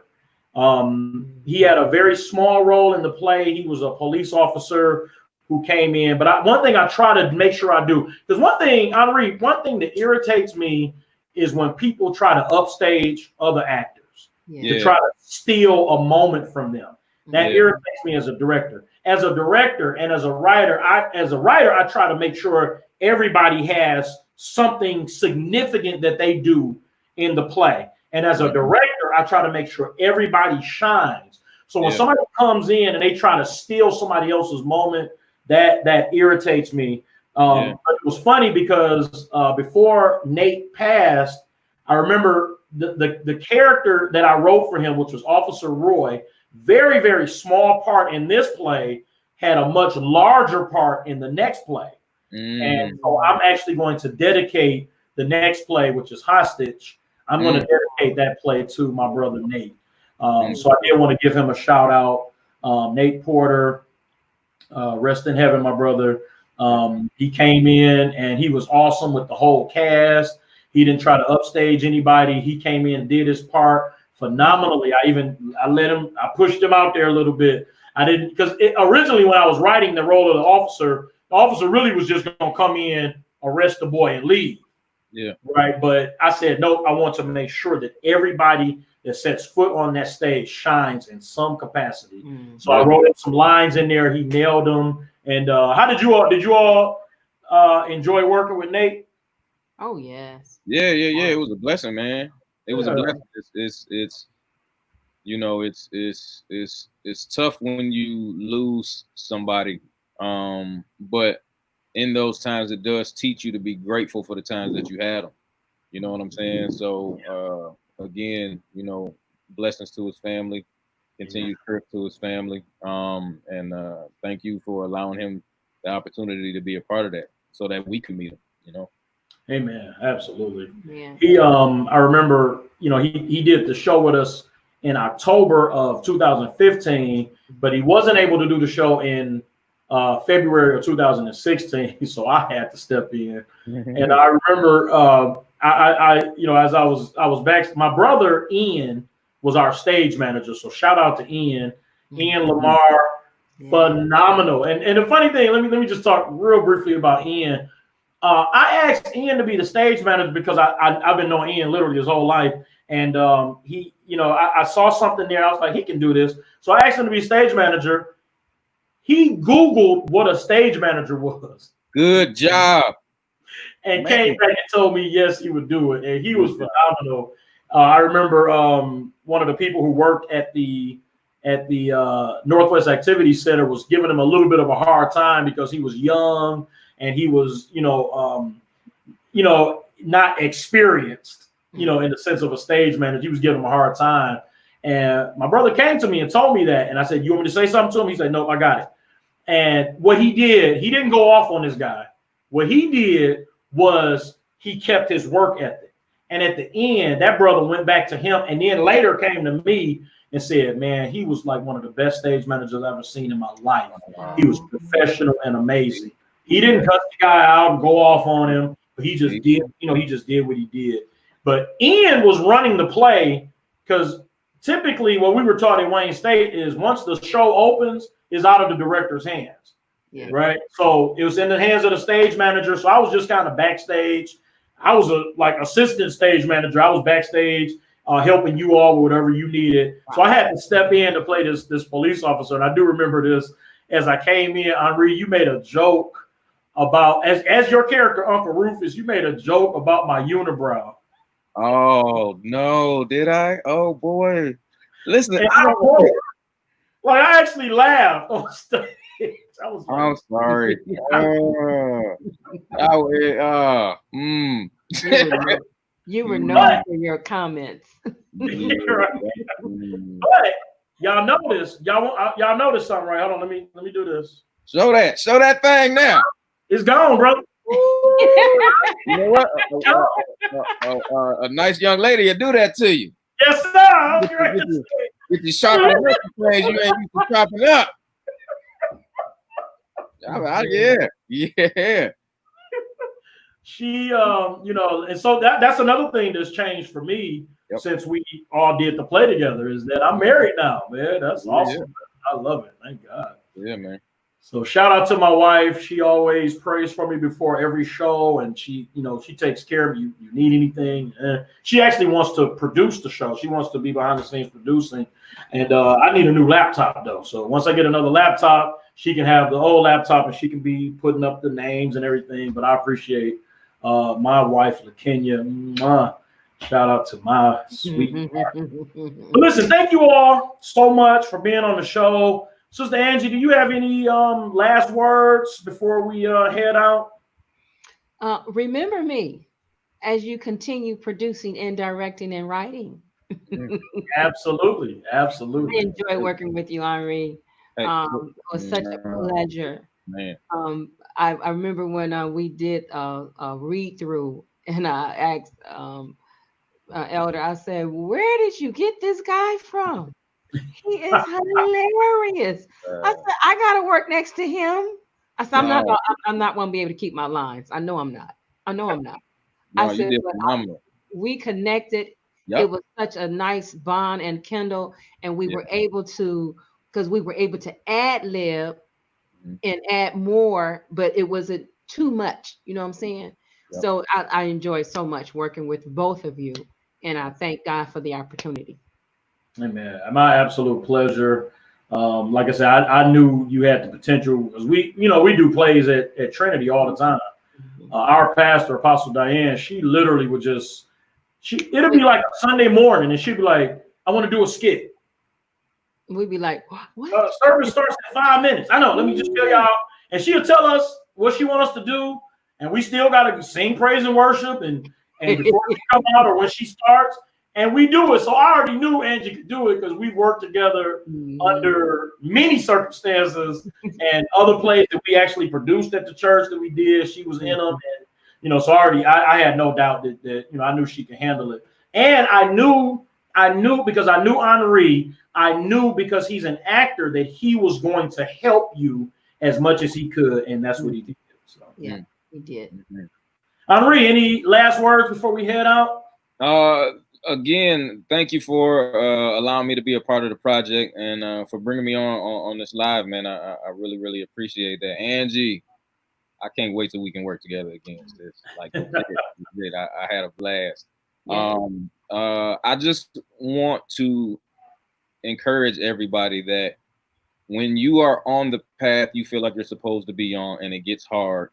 [SPEAKER 1] He had a very small role in the play. He was a police officer who came in. But one thing I try to make sure I do, because one thing that irritates me is when people try to upstage other actors to try to steal a moment from them. That irritates me as a director. As a director and as a writer, I try to make sure everybody has something significant that they do in the play. And as a director, I try to make sure everybody shines. So when somebody comes in and they try to steal somebody else's moment, that irritates me. But it was funny because before Nate passed, I remember the character that I wrote for him, which was Officer Roy, very, very small part in this play, had a much larger part in the next play. And so I'm actually going to dedicate the next play, which is Hostage. I'm going to dedicate that play to my brother Nate. So I did want to give him a shout out. Nate Porter, rest in heaven, my brother. He came in and he was awesome with the whole cast. He didn't try to upstage anybody. He came in and did his part phenomenally. I pushed him out there a little bit. I didn't, because originally when I was writing the role of the officer really was just going to come in, arrest the boy, and leave. Yeah. Right. But I said, no, I want to make sure that everybody that sets foot on that stage shines in some capacity. So I wrote some lines in there. He nailed them. And how did you all enjoy working with Nate?
[SPEAKER 8] Oh, yes.
[SPEAKER 5] Yeah. It was a blessing, man. It was a blessing. It's you know, it's tough when you lose somebody. But in those times, it does teach you to be grateful for the times that you had them. You know what I'm saying? So, again, you know, blessings to his family, continued trip to his family. And thank you for allowing him the opportunity to be a part of that so that we can meet him, you know?
[SPEAKER 1] Amen. Absolutely.
[SPEAKER 8] Yeah.
[SPEAKER 1] He, I remember, you know, he did the show with us in October of 2015, but he wasn't able to do the show in February of 2016, so I had to step in. And I remember, you know, as I was back, my brother Ian was our stage manager. So shout out to Ian Lamar, phenomenal. And the funny thing, let me just talk real briefly about Ian. I asked Ian to be the stage manager because I've been knowing Ian literally his whole life, and he, you know, I saw something there. I was like, he can do this. So I asked him to be stage manager. He Googled what a stage manager was.
[SPEAKER 5] Good job.
[SPEAKER 1] and came back and told me yes, he would do it, and he was phenomenal. I remember one of the people who worked at the Northwest Activity Center was giving him a little bit of a hard time because he was young and he was, not experienced, in the sense of a stage manager. He was giving him a hard time. And my brother came to me and told me that. And I said, you want me to say something to him? He said, nope, I got it. And what he did, he didn't go off on this guy. What he did was he kept his work ethic. And at the end, that brother went back to him and then later came to me and said, man, he was like one of the best stage managers I've ever seen in my life. Wow. He was professional and amazing. He didn't cut the guy out and go off on him, but he just did, he just did what he did. But Ian was running the play because typically what we were taught at Wayne State is once the show opens, it's out of the director's hands, right? So it was in the hands of the stage manager. So I was just kind of backstage. I was like assistant stage manager. I was backstage helping you all with whatever you needed. So I had to step in to play this police officer. And I do remember this as I came in. Henri, you made a joke about, as your character, Uncle Rufus, you made a joke about my unibrow.
[SPEAKER 5] Oh, no, did I? Oh, boy. Listen,
[SPEAKER 1] I actually laughed on stage.
[SPEAKER 5] I'm sorry.
[SPEAKER 8] You were known for your comments.
[SPEAKER 1] But y'all notice something, right? Hold on, let me do this.
[SPEAKER 5] Show that thing now.
[SPEAKER 1] It's gone, brother.
[SPEAKER 5] You know what? A nice young lady will do that to you.
[SPEAKER 1] Yes, sir.
[SPEAKER 5] Get you sharpening up the things you ain't used to sharpening up. Yeah.
[SPEAKER 1] She, and so that's another thing that's changed for me since we all did the play together is that I'm married now, man. That's awesome. Yeah. I love it. Thank God.
[SPEAKER 5] Yeah, man.
[SPEAKER 1] So shout out to my wife. She always prays for me before every show, and she takes care of you. You need anything? She actually wants to produce the show. She wants to be behind the scenes producing, and I need a new laptop though. So once I get another laptop, she can have the old laptop and she can be putting up the names and everything. But I appreciate my wife, LaKenya. Shout out to my sweet heart. But listen, thank you all so much for being on the show. Sister Angie, do you have any last words before we head out?
[SPEAKER 8] Remember me as you continue producing and directing and writing.
[SPEAKER 1] Absolutely.
[SPEAKER 8] I enjoy working with you, Henri. It was such a pleasure.
[SPEAKER 5] Man.
[SPEAKER 8] I remember when we did a read through, and I asked Elder, I said, "Where did you get this guy from? He is hilarious." I said, "I gotta work next to him." I said, "I'm not gonna be able to keep my lines. I know I'm not.
[SPEAKER 5] No,
[SPEAKER 8] I said, we connected. Yep. It was such a nice bond and kindle, and we were able to, because we were able to ad lib and add more, but it wasn't too much. You know what I'm saying? Yep. So I enjoyed so much working with both of you, and I thank God for the opportunity.
[SPEAKER 1] Amen. My absolute pleasure. Like I said, I knew you had the potential because we do plays at Trinity all the time. Our pastor, Apostle Diane, she literally would it'll be like a Sunday morning and she'd be like, "I want to do a skit."
[SPEAKER 8] We'd be like, "What?"
[SPEAKER 1] Service starts in 5 minutes. I know. Let me just tell y'all. And she'll tell us what she wants us to do. And we still got to sing praise and worship. And before we come out or when she starts, and we do it. So I already knew Angie could do it because we've worked together under many circumstances and other plays that we actually produced at the church that we did. She was in them. And, so I had no doubt that I knew she could handle it. And I knew because I knew Henri, I knew because he's an actor that he was going to help you as much as he could. And that's what he did. So
[SPEAKER 8] yeah, he did.
[SPEAKER 1] Henri, any last words before we head out?
[SPEAKER 5] Again, thank you for allowing me to be a part of the project and for bringing me on this live, man. I really, really appreciate that. Angie, I can't wait till we can work together again. Like I had a blast. Yeah. I just want to encourage everybody that when you are on the path you feel like you're supposed to be on and it gets hard,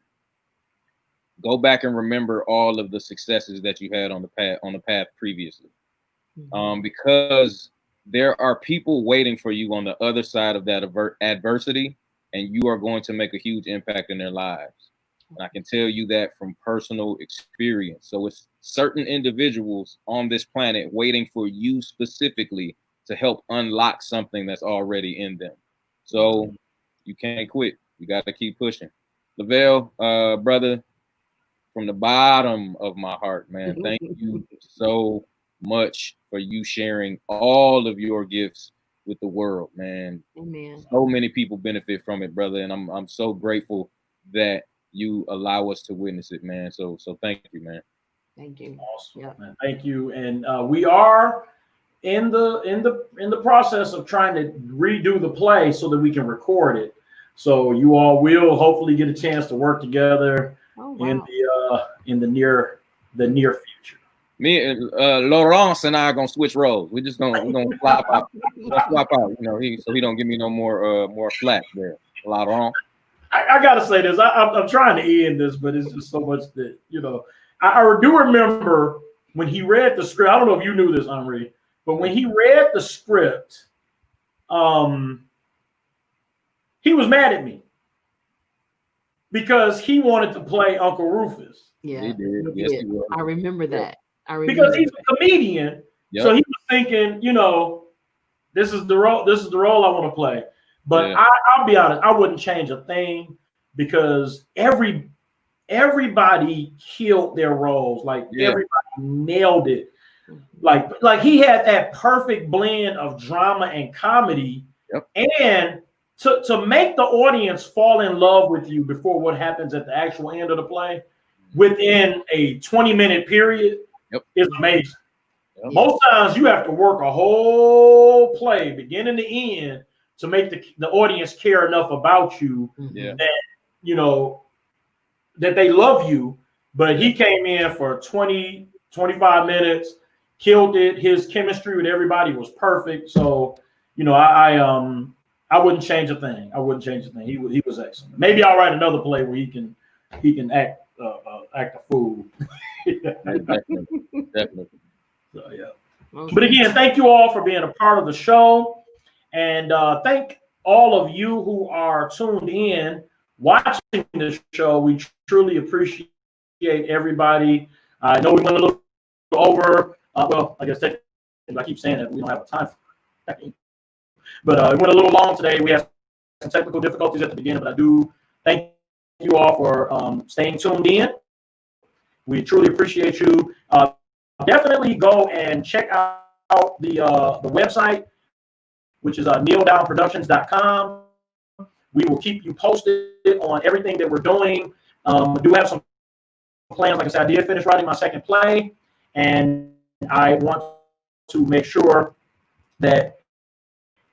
[SPEAKER 5] go back and remember all of the successes that you had on the path previously. Because there are people waiting for you on the other side of that adversity, and you are going to make a huge impact in their lives. And I can tell you that from personal experience. So it's certain individuals on this planet waiting for you specifically to help unlock something that's already in them. So you can't quit. You got to keep pushing. Lavell, brother, from the bottom of my heart, man, thank you so much for you sharing all of your gifts with the world, man.
[SPEAKER 8] Amen.
[SPEAKER 5] So many people benefit from it, brother, and I'm so grateful that you allow us to witness it, man. So thank you, man.
[SPEAKER 8] Thank you.
[SPEAKER 1] Awesome,
[SPEAKER 8] Yep.
[SPEAKER 1] man. Thank you. And we are in the process of trying to redo the play so that we can record it. So you all will hopefully get a chance to work together in the near future.
[SPEAKER 5] Me and Laurence and I are gonna switch roles. We're gonna swap out. Swap out, you know, so he don't give me no more flack there. Laurence.
[SPEAKER 1] I gotta say this. I'm trying to end this, but it's just so much that, you know. I do remember when he read the script. I don't know if you knew this, Henri, but when he read the script, he was mad at me because he wanted to play Uncle Rufus.
[SPEAKER 8] Yeah,
[SPEAKER 5] he did. Yes, he was.
[SPEAKER 8] I remember that.
[SPEAKER 1] Because he's a comedian, so he was thinking, you know, this is the role I want to play. But I'll be honest, I wouldn't change a thing because everybody killed their roles. Like everybody nailed it. Like he had that perfect blend of drama and comedy, and to make the audience fall in love with you before what happens at the actual end of the play within a 20-minute period is amazing. Most times you have to work a whole play beginning to end to make the audience care enough about you that, you know, that they love you. But he came in for 20, 25 minutes, killed it. His chemistry with everybody was perfect. So, you know, I wouldn't change a thing. I wouldn't change a thing. He was excellent. Maybe I'll write another play where he can act a fool.
[SPEAKER 5] Definitely.
[SPEAKER 1] So But again, thank you all for being a part of the show. And thank all of you who are tuned in, watching this show. We truly appreciate everybody. I know we went a little over. Well, I guess I keep saying that we don't have a time for it. But we went a little long today. We had some technical difficulties at the beginning, but I do thank you all for staying tuned in. We truly appreciate you. Definitely go and check out the website, which is kneeldownproductions.com. We will keep you posted on everything that we're doing. I do have some plans. Like I said, I did finish writing my second play, and I want to make sure that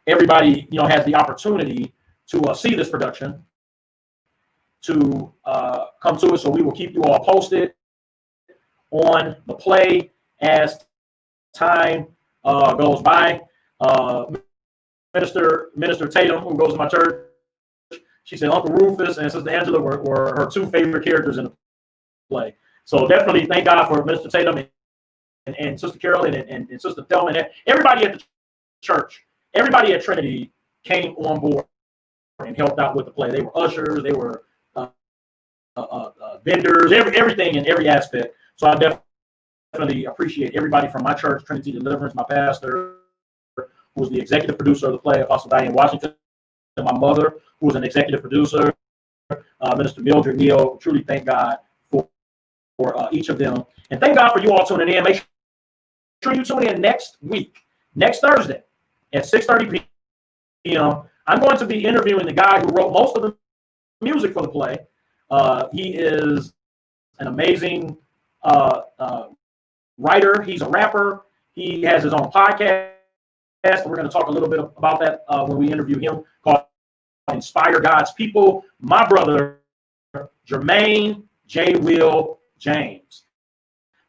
[SPEAKER 1] everybody, you know, has the opportunity to see this production, to come to it. So we will keep you all posted on the play as time goes by. Minister Tatum, who goes to my church, she said Uncle Rufus and Sister Angela were her two favorite characters in the play. So definitely thank God for Minister Tatum and Sister Carol and Sister Thelma and everybody at the church. Everybody at Trinity came on board and helped out with the play. They were ushers, they were vendors, everything in every aspect. So I definitely appreciate everybody from my church, Trinity Deliverance, my pastor, who was the executive producer of the play, Apostle Diane Washington, and my mother, who was an executive producer, Minister Mildred Neal. Truly thank God for each of them. And thank God for you all tuning in. Make sure you tune in next week, next Thursday at 6:30 p.m. I'm going to be interviewing the guy who wrote most of the music for the play. He is an amazing writer. He's a rapper. He has his own podcast. We're going to talk a little bit about that when we interview him, called Inspire God's People. My brother, Jermaine J. Will James.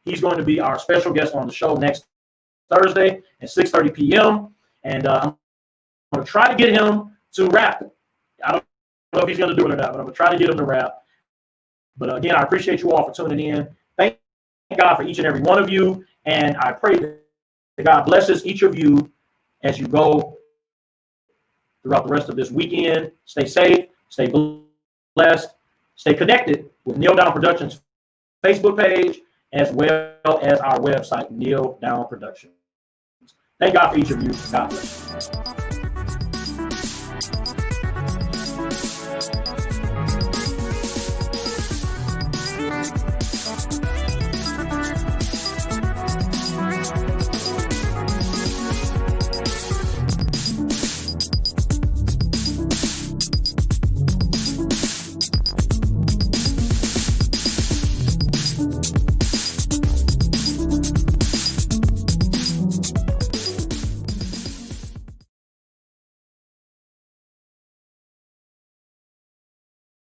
[SPEAKER 1] He's going to be our special guest on the show next Thursday at 6:30 p.m. And I'm going to try to get him to rap. I don't know if he's going to do it or not, but I'm going to try to get him to rap. But again, I appreciate you all for tuning in. Thank God for each and every one of you. And I pray that God blesses each of you as you go throughout the rest of this weekend. Stay safe, stay blessed, stay connected with Kneel Down Productions Facebook page, as well as our website, Kneel Down Productions. Thank God for each of you. God bless.